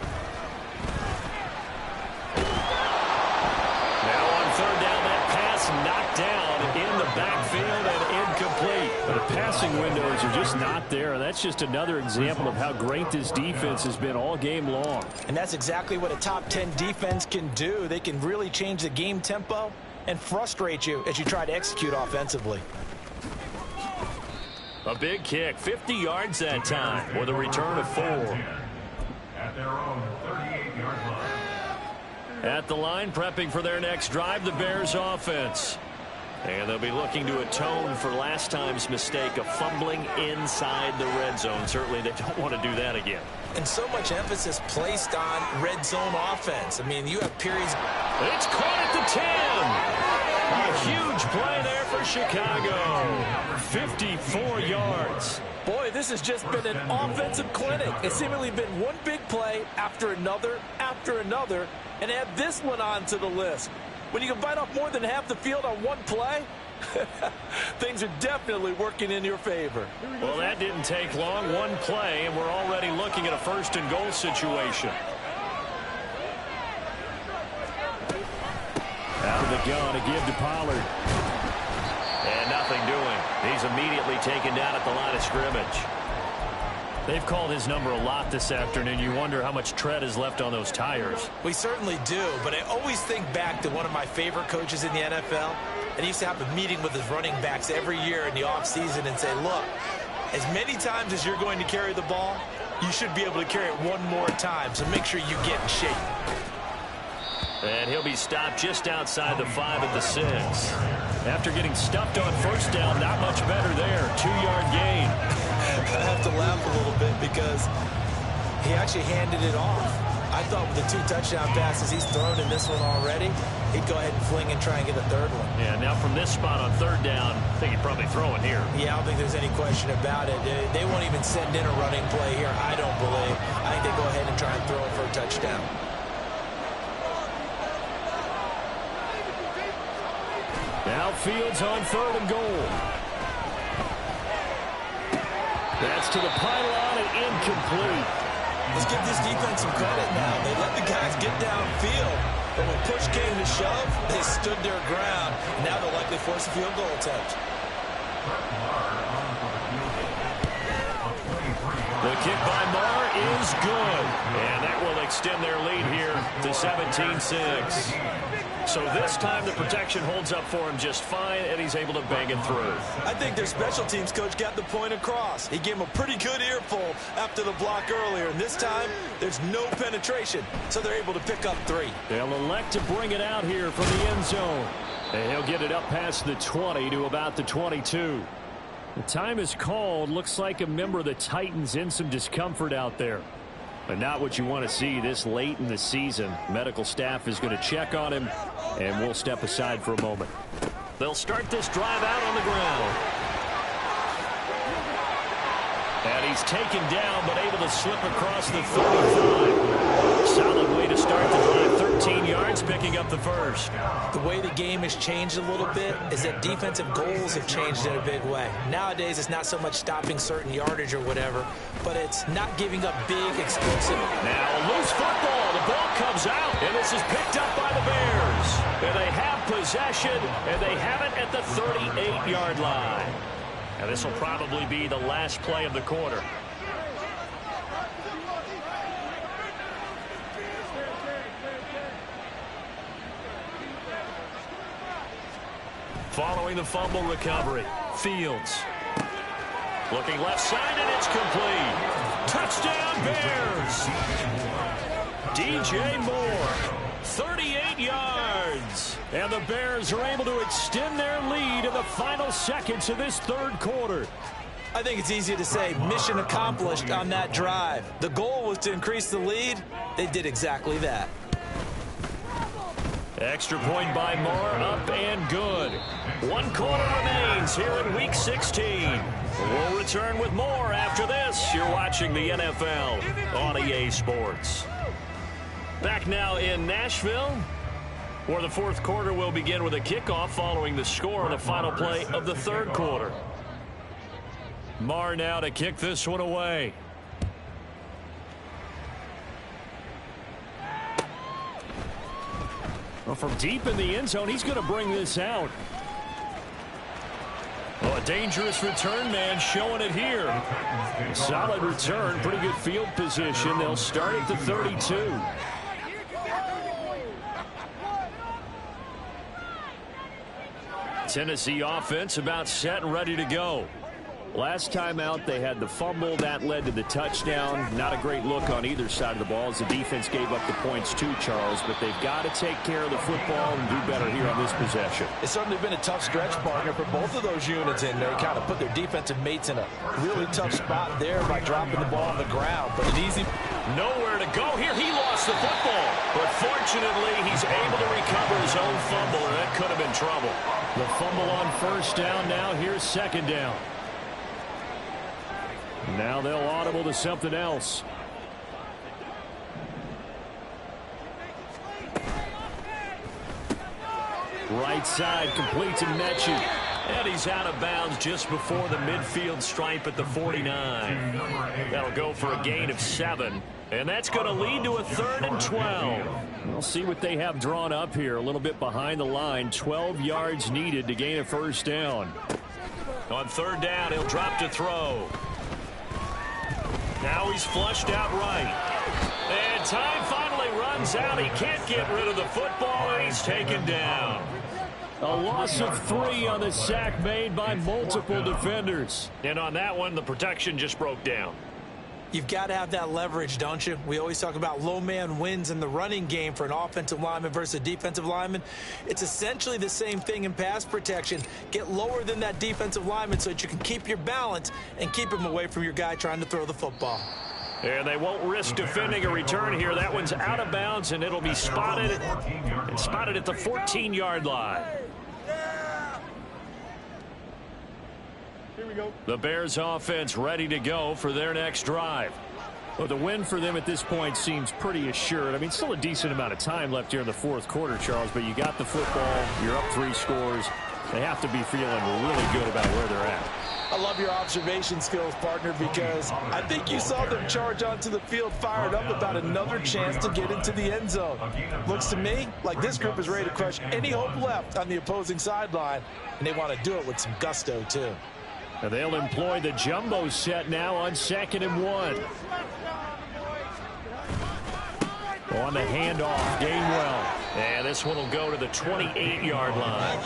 Speaker 1: Now on third down, that pass knocked down in the backfield and incomplete.
Speaker 3: The passing windows are just not there, and that's just another example of how great this defense has been all game long.
Speaker 2: And that's exactly what a top 10 defense can do. They can really change the game tempo and frustrate you as you try to execute offensively.
Speaker 1: A big kick, 50 yards that time, with a return of 4.
Speaker 4: At their own 38-yard line.
Speaker 1: At the line, prepping for their next drive, the Bears offense. And they'll be looking to atone for last time's mistake of fumbling inside the red zone. Certainly they don't want to do that again.
Speaker 2: And so much emphasis placed on red zone offense. I mean, you have periods.
Speaker 1: It's caught at the 10. A huge play there for Chicago. 54 yards.
Speaker 5: Boy, this has just been an offensive clinic. It's seemingly been one big play after another, and add this one onto the list. When you can bite off more than half the field on one play, things are definitely working in your favor.
Speaker 1: Well, that didn't take long. One play, and we're already looking at a first-and-goal situation.
Speaker 3: Out of the gun to give to Pollard.
Speaker 1: And nothing doing. He's immediately taken down at the line of scrimmage.
Speaker 3: They've called his number a lot this afternoon. You wonder how much tread is left on those tires.
Speaker 2: We certainly do, but I always think back to one of my favorite coaches in the NFL. And he used to have a meeting with his running backs every year in the offseason and say, look, as many times as you're going to carry the ball, you should be able to carry it one more time, so make sure you get in shape.
Speaker 1: And he'll be stopped just outside the 5 at the 6.
Speaker 3: After getting stuffed on first down, not much better there. 2-yard gain.
Speaker 2: I have to laugh a little bit because he actually handed it off. I thought with the 2 touchdown passes he's thrown in this one already, he'd go ahead and fling and try and get a third one.
Speaker 1: Yeah, now from this spot on third down, I think he'd probably throw it here.
Speaker 2: Yeah, I don't think there's any question about it. They won't even send in a running play here, I don't believe. I think they go ahead and try and throw it for a touchdown.
Speaker 3: Now Fields on third and goal. That's to the pylon and incomplete.
Speaker 2: Let's give this defense some credit now. They let the guys get downfield, but when push came to shove, they stood their ground. Now they'll likely force a field goal attempt.
Speaker 1: The kick by Marr is good, and that will extend their lead here to 17-6. So this time the protection holds up for him just fine, and he's able to bang it through.
Speaker 5: I think their special teams coach got the point across. He gave him a pretty good earful after the block earlier, and this time there's no penetration, so they're able to pick up 3.
Speaker 3: They'll elect to bring it out here from the end zone. And he'll get it up past the 20 to about the 22. The time is called. Looks like a member of the Titans in some discomfort out there. But not what you want to see this late in the season. Medical staff is going to check on him, and we'll step aside for a moment.
Speaker 1: They'll start this drive out on the ground. And he's taken down, but able to slip across the 35. Solid way to start the drive. 13 yards, picking up the first.
Speaker 2: The way the game has changed a little bit is that defensive goals have changed in a big way. Nowadays, it's not so much stopping certain yardage or whatever, but it's not giving up big, explosive.
Speaker 1: Now a loose football. The ball comes out, and this is picked up by the Bears. And they have possession, and they have it at the 38-yard line. Now this will probably be the last play of the quarter. Following the fumble recovery, Fields. Looking left side, and it's complete. Touchdown, Bears. DJ Moore, 38 yards. And the Bears are able to extend their lead
Speaker 3: in the final seconds of this third quarter.
Speaker 2: I think it's easy to say mission accomplished on that drive. The goal was to increase the lead. They did exactly that.
Speaker 3: Extra point by Moore, up and good. 1 quarter remains here in Week 16. We'll return with more after this. You're watching the NFL on EA Sports. Back now in Nashville, where the fourth quarter will begin with a kickoff following the score on the final play of the third quarter. Marr now to kick this one away. Well, from deep in the end zone, he's going to bring this out. Oh, a dangerous return man showing it here. Solid return, pretty good field position. They'll start at the 32. Tennessee offense about set and ready to go. Last time out, they had the fumble. That led to the touchdown. Not a great look on either side of the ball as the defense gave up the points too, Charles. But they've got to take care of the football and do better here on this possession.
Speaker 5: It's certainly been a tough stretch, partner, for both of those units in there. Kind of put their defensive mates in a really tough spot there by dropping the ball on the ground. But an easy...
Speaker 3: Nowhere to go here. He lost the football. But fortunately, he's able to recover his own fumble, and that could have been trouble. The fumble on first down now. Here's second down. Now they'll audible to something else. Right side complete to Mechie. And he's out of bounds just before the midfield stripe at the 49. That'll go for a gain of 7. And that's going to lead to a 3rd and 12. We'll see what they have drawn up here. A little bit behind the line. 12 yards needed to gain a first down. On third down, he'll drop to throw. Now he's flushed out right. And time finally runs out. He can't get rid of the football, and he's taken down. A loss of 3 on the sack made by multiple defenders. And on that one, the protection just broke down.
Speaker 2: You've got to have that leverage, don't you? We always talk about low man wins in the running game for an offensive lineman versus a defensive lineman. It's essentially the same thing in pass protection. Get lower than that defensive lineman so that you can keep your balance and keep him away from your guy trying to throw the football.
Speaker 3: And they won't risk defending a return here. That one's out of bounds, and it'll be spotted at the 14-yard line. The Bears offense ready to go for their next drive. Well, the win for them at this point seems pretty assured. I mean, still a decent amount of time left here in the fourth quarter, Charles, but you got the football. You're up 3 scores. They have to be feeling really good about where they're at.
Speaker 5: I love your observation skills, partner, because I think you saw them charge onto the field fired up about another chance to get into the end zone. Looks to me like this group is ready to crush any hope left on the opposing sideline, and they want to do it with some gusto, too.
Speaker 3: And they'll employ the jumbo set now on 2nd and 1. On the handoff, Gainwell. And this one will go to the 28-yard line.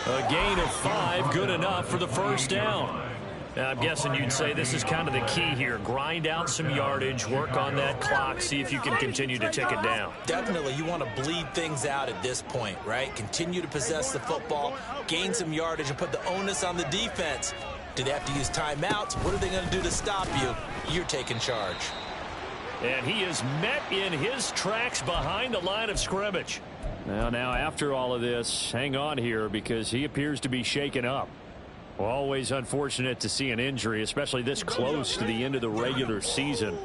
Speaker 3: A gain of 5, good enough for the first down. Now, I'm guessing you'd say this is kind of the key here. Grind out some yardage, work on that clock, see if you can continue to tick it down.
Speaker 2: Definitely, you want to bleed things out at this point, right? Continue to possess the football, gain some yardage, and put the onus on the defense. Do they have to use timeouts? What are they going to do to stop you? You're taking charge.
Speaker 3: And he is met in his tracks behind the line of scrimmage. Now after all of this, hang on here because he appears to be shaken up. Always unfortunate to see an injury, especially this close to the end of the regular season.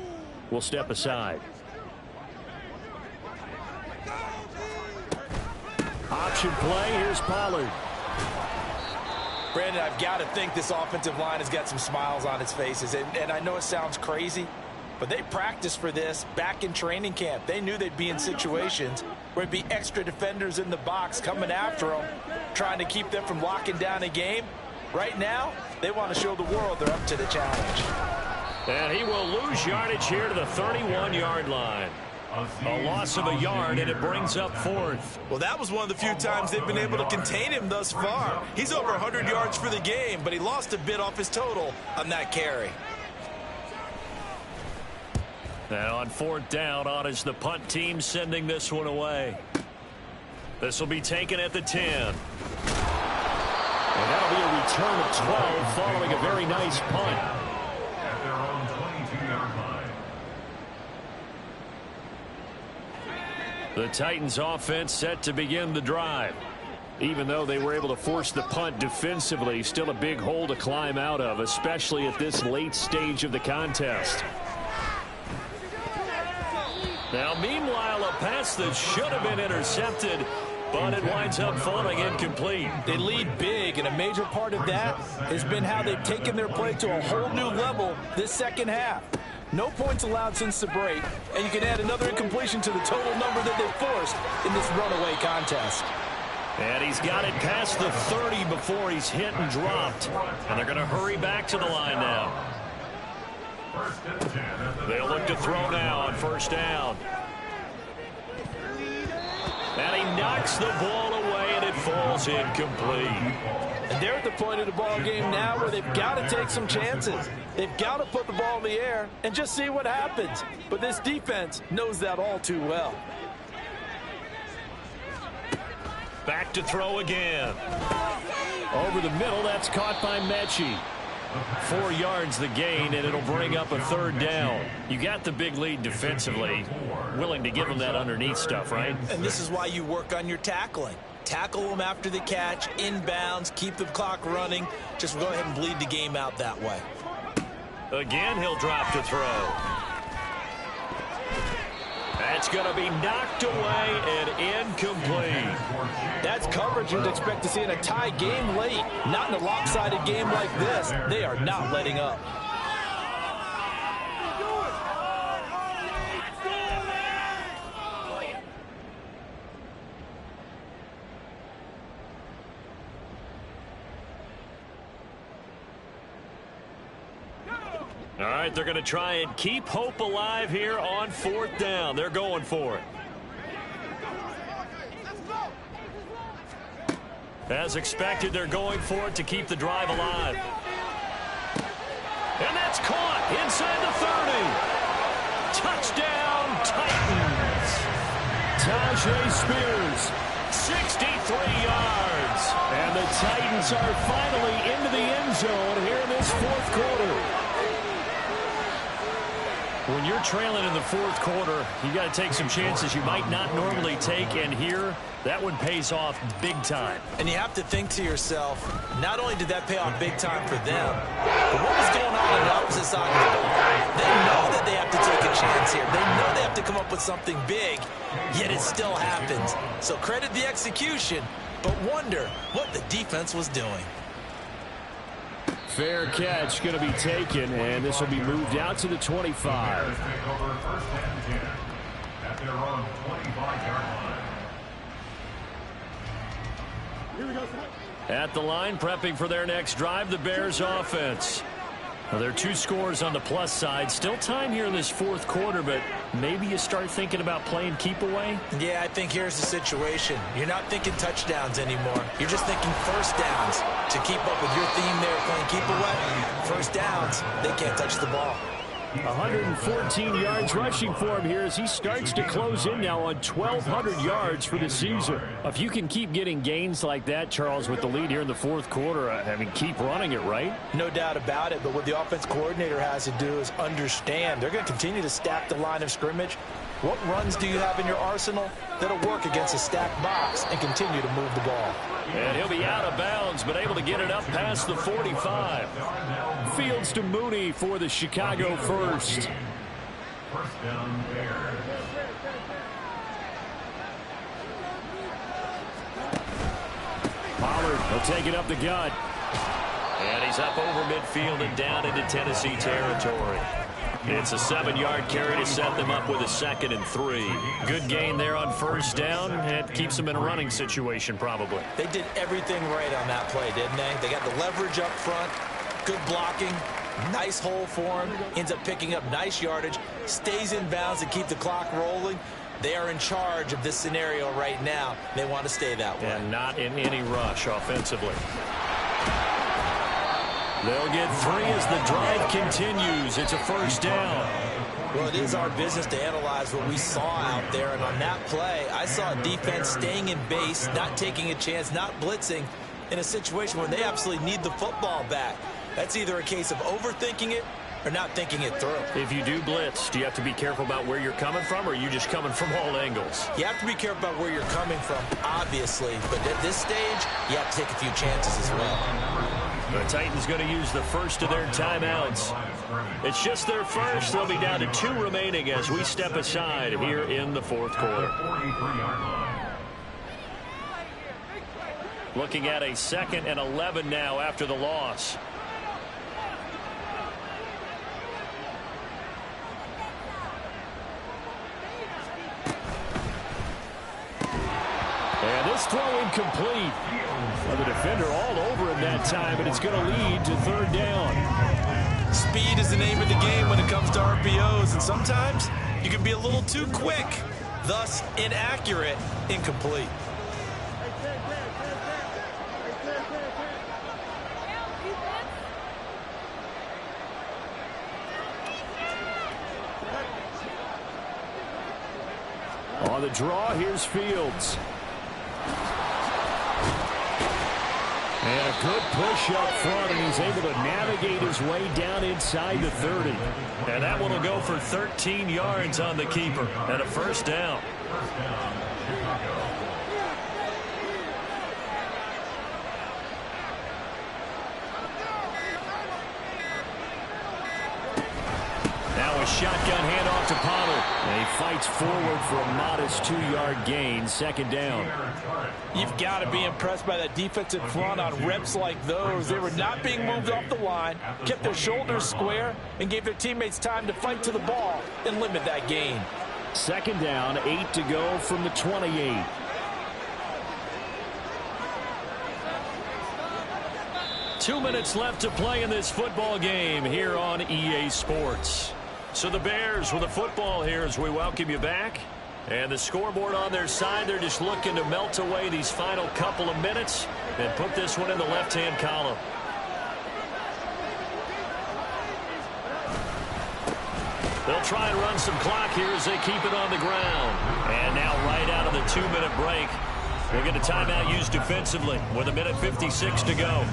Speaker 3: We'll step aside. Option play, here's Pollard.
Speaker 5: Brandon, I've got to think this offensive line has got some smiles on its faces. And I know it sounds crazy, but they practiced for this back in training camp. They knew they'd be in situations where it'd be extra defenders in the box coming after them, trying to keep them from locking down a game. Right now, they want to show the world they're up to the challenge.
Speaker 3: And he will lose yardage here to the 31-yard line. A loss of a yard, and it brings up 4th.
Speaker 2: Well, that was one of the few times they've been able to contain him thus far. He's over 100 yards for the game, but he lost a bit off his total on that carry.
Speaker 3: Now on 4th down, on is the punt team sending this one away. This will be taken at the 10. And return of 12 following a very nice punt.
Speaker 4: At their own 22-yard line.
Speaker 3: The Titans offense set to begin the drive. Even though they were able to force the punt defensively, still a big hole to climb out of, especially at this late stage of the contest.
Speaker 1: Now, meanwhile, a pass that should have been intercepted, but it winds up falling incomplete.
Speaker 5: They lead big, and a major part of that has been how they've taken their play to a whole new level this second half. No points allowed since the break, and you can add another incompletion to the total number that they forced in this runaway contest.
Speaker 3: And he's got it past the 30 before he's hit and dropped. And they're going to hurry back to the line now. They'll look to throw now on first down. And he knocks the ball away, and it falls incomplete.
Speaker 5: And they're at the point of the ball game now where they've got to take some chances. They've got to put the ball in the air and just see what happens. But this defense knows that all too well.
Speaker 1: Back to throw again.
Speaker 3: Over the middle, that's caught by Mechie. 4 yards the gain, and it'll bring up a third down. You got the big lead defensively. Willing to give them that underneath stuff, right?
Speaker 2: And this is why you work on your tackling. Tackle them after the catch, inbounds, keep the clock running. Just go ahead and bleed the game out that way.
Speaker 1: Again, he'll drop to throw. That's going to be knocked away and incomplete.
Speaker 5: That's coverage you'd expect to see in a tie game late. Not in a lopsided game like this. They are not letting up.
Speaker 1: All right, they're going to try and keep hope alive here on fourth down. They're going for it. As expected, they're going for it to keep the drive alive. And that's caught inside the 30. Touchdown, Titans.
Speaker 3: Tajay Spears,
Speaker 1: 63 yards.
Speaker 3: and the Titans are finally into the end zone here in this fourth quarter. When you're trailing in the fourth quarter, you got to take some chances you might not normally take, and here, that one pays off big time.
Speaker 2: And you have to think to yourself, not only did that pay off big time for them, but what was going on the opposite side of the ball? They know that they have to take a chance here. They know they have to come up with something big, yet it still happens. So credit the execution, but wonder what the defense was doing.
Speaker 3: Fair catch going to be taken, and this will be moved out to the 25.
Speaker 4: Take over first and 10 at their own 25-yard line.
Speaker 3: At the line, prepping for their next drive, the Bears offense. Well, there are 2 scores on the plus side. Still time here in this fourth quarter, but maybe you start thinking about playing keep away?
Speaker 2: Yeah, I think here's the situation. You're not thinking touchdowns anymore. You're just thinking first downs. To keep up with your theme there, playing keep away, first downs, they can't touch the ball.
Speaker 3: 114 yards rushing for him here as he starts to close in now on 1,200 yards for the season. If you can keep getting gains like that, Charles, with the lead here in the fourth quarter, I mean, keep running it, right?
Speaker 5: No doubt about it, but what the offense coordinator has to do is understand they're going to continue to stack the line of scrimmage. What runs do you have in your arsenal that'll work against a stacked box and continue to move the ball?
Speaker 3: And he'll be out of bounds, but able to get it up past the 45. Fields to Mooney for the Chicago first.
Speaker 4: First down, Bears.
Speaker 3: Pollard will take it up the gut.
Speaker 1: And he's up over midfield and down into Tennessee territory. It's a 7-yard carry to set them up with a 2nd and 3. Good gain there on first down. It keeps them in a running situation probably.
Speaker 2: They did everything right on that play, didn't they? They got the leverage up front, good blocking, nice hole for him, ends up picking up nice yardage, stays in bounds to keep the clock rolling. They are in charge of this scenario right now. They want to stay that way.
Speaker 3: And not in any rush offensively. They'll get 3 as the drive continues. It's a first down.
Speaker 2: Well, it is our business to analyze what we saw out there, and on that play, I saw a defense staying in base, not taking a chance, not blitzing, in a situation where they absolutely need the football back. That's either a case of overthinking it or not thinking it through.
Speaker 1: If you do blitz, do you have to be careful about where you're coming from, or are you just coming from all angles?
Speaker 2: You have to be careful about where you're coming from, obviously, but at this stage, you have to take a few chances as well.
Speaker 1: The Titans going to use the first of their timeouts. It's just their first. They'll be down to 2 remaining as we step aside here in the fourth quarter. Looking at a 2nd and 11 now after the loss. And this throw incomplete. Well, the defender all over him that time, and it's going to lead to 3rd down.
Speaker 2: Speed is the name of the game when it comes to RPOs, and sometimes you can be a little too quick, thus inaccurate, incomplete.
Speaker 3: On the draw, here's Fields. And a good push up front, and he's able to navigate his way down inside the 30.
Speaker 1: And that one will go for 13 yards on the keeper and a 1st down. Now a shotgun handoff to Pollard.
Speaker 3: And he fights forward for a modest 2-yard gain, 2nd down.
Speaker 5: You've got to be impressed by that defensive front on reps like those. They were not being moved off the line, kept their shoulders square, and gave their teammates time to fight to the ball and limit that gain.
Speaker 3: 2nd down, 8 to go from the 28.
Speaker 1: Two minutes left to play in this football game here on EA Sports. So the Bears with the football here as we welcome you back. And the scoreboard on their side, they're just looking to melt away these final couple of minutes and put this one in the left-hand column. They'll try and run some clock here as they keep it on the ground. And now right out of the 2-minute break, we'll get a timeout used defensively with 1:56 to go.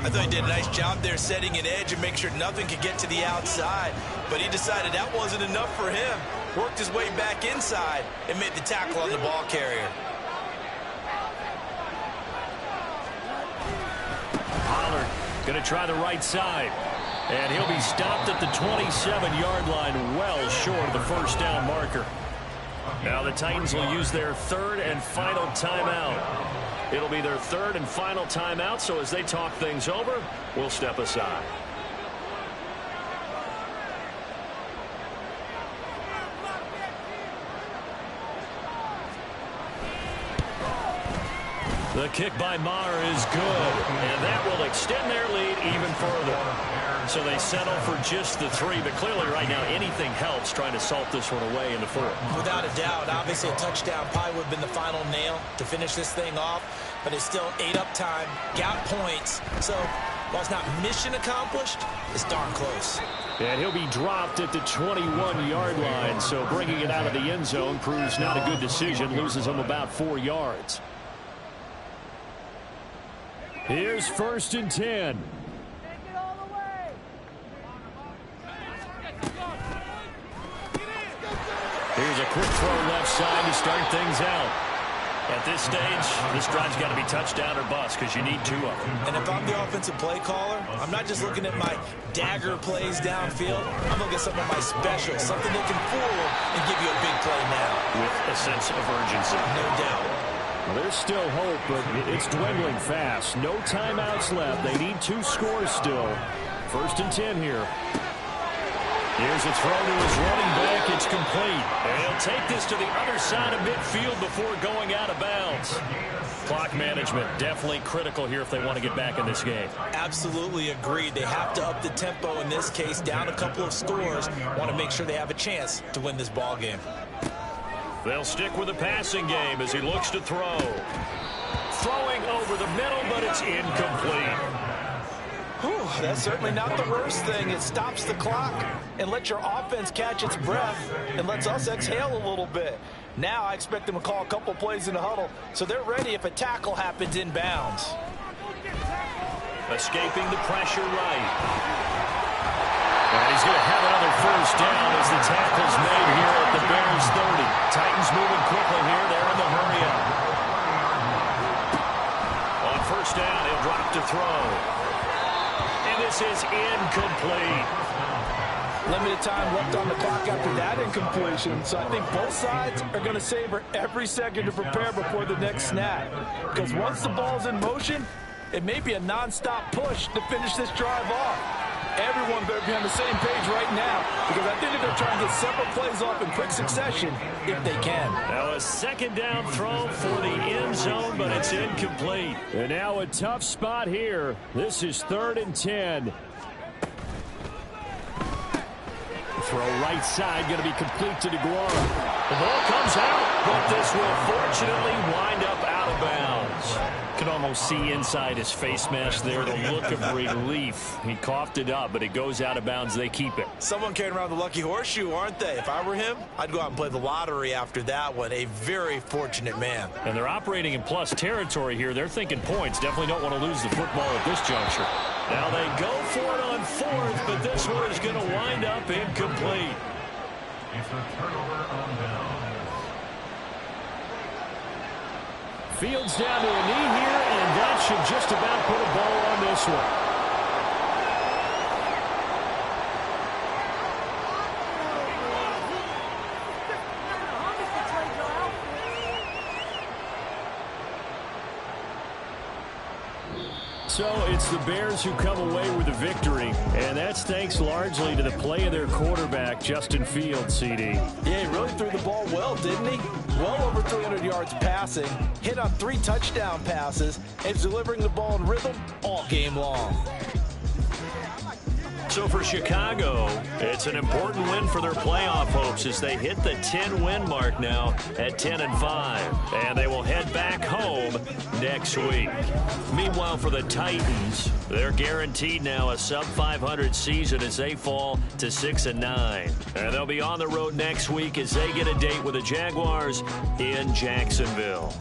Speaker 2: I thought he did a nice job there setting an edge and make sure nothing could get to the outside. But he decided that wasn't enough for him. Worked his way back inside and made the tackle on the ball carrier.
Speaker 1: Pollard going to try the right side. And he'll be stopped at the 27-yard line, well short of the 1st down marker. Now the Titans will use their 3rd and final timeout. It'll be their 3rd and final timeout, so as they talk things over, we'll step aside. The kick by Maher is good, and that will extend their lead even further. So they settle for just the 3, but clearly right now anything helps trying to salt this one away in the 4th.
Speaker 2: Without a doubt, obviously a touchdown probably would have been the final nail to finish this thing off, but it's still 8 up time, got points. So while it's not mission accomplished, it's darn close.
Speaker 3: And he'll be dropped at the 21-yard line, so bringing it out of the end zone proves not a good decision, loses him about 4 yards. Here's 1st and 10.
Speaker 1: Here's a quick throw left side to start things out. At this stage, this drive's got to be touchdown or bust because you need 2 of them.
Speaker 2: And if I'm the offensive play caller, I'm not just looking at my dagger plays downfield. I'm looking at some of my specials, something that can fool and give you a big play now.
Speaker 1: With a sense of urgency.
Speaker 2: No doubt.
Speaker 3: Well, there's still hope, but it's dwindling fast. No timeouts left. They need 2 scores still. 1st and 10 here.
Speaker 1: Here's a throw to his running back. It's complete. And he'll take this to the other side of midfield before going out of bounds. Clock management definitely critical here if they want to get back in this game.
Speaker 2: Absolutely agreed. They have to up the tempo in this case, down a couple of scores. Want to make sure they have a chance to win this ball game.
Speaker 1: They'll stick with the passing game as he looks to throw. Throwing over the middle, but it's incomplete.
Speaker 5: Whew, that's certainly not the worst thing. It stops the clock and lets your offense catch its breath and lets us exhale a little bit. Now I expect them to call a couple plays in the huddle so they're ready if a tackle happens inbounds.
Speaker 1: Escaping the pressure right. And he's going to have another first down as the tackle's made here at the Bears 30. Titans moving quickly here. They're in the hurry up. On first down, he'll drop to throw. And this is incomplete.
Speaker 5: Limited time left on the clock after that incompletion. So I think both sides are going to savor every second to prepare before the next snap. Because once the ball's in motion, it may be a non-stop push to finish this drive off. Everyone better be on the same page right now, because I think they're going to try and get several plays off in quick succession if they can.
Speaker 1: Now a second down throw for the end zone, but it's incomplete.
Speaker 3: And now a tough spot here. This is 3rd and 10. Throw right side, going to be complete to DeGuara.
Speaker 1: The ball comes out, but this will fortunately wind up out of bounds.
Speaker 3: Can almost see inside his face mask there the look of relief. He coughed it up, but it goes out of bounds. They keep it.
Speaker 2: Someone carrying around the lucky horseshoe, aren't they? If I were him, I'd go out and play the lottery after that one. A very fortunate man.
Speaker 3: And they're operating in plus territory here. They're thinking points. Definitely don't want to lose the football at this juncture.
Speaker 1: Now they go for it on 4th, but this one is going to wind up incomplete.
Speaker 4: It's a turnover on down.
Speaker 3: Fields down to a knee here, and that should just about put a bow on this one. So it's the Bears who come away with a victory, and that's thanks largely to the play of their quarterback, Justin Fields, CD.
Speaker 5: Yeah, he really threw the ball well, didn't he? Well over 300 yards passing, hit on 3 touchdown passes, and is delivering the ball in rhythm all game long.
Speaker 1: So for Chicago, it's an important win for their playoff hopes as they hit the 10-win mark now at 10-5. And they will head back home next week. Meanwhile, for the Titans, they're guaranteed now a sub-500 season as they fall to 6-9. And they'll be on the road next week as they get a date with the Jaguars in Jacksonville.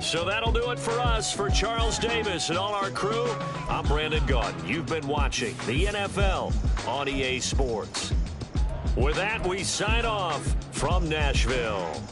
Speaker 1: So that'll do it for us. For Charles Davis and all our crew, I'm Brandon Gaudin. You've been watching the NFL on EA Sports. With that, we sign off from Nashville.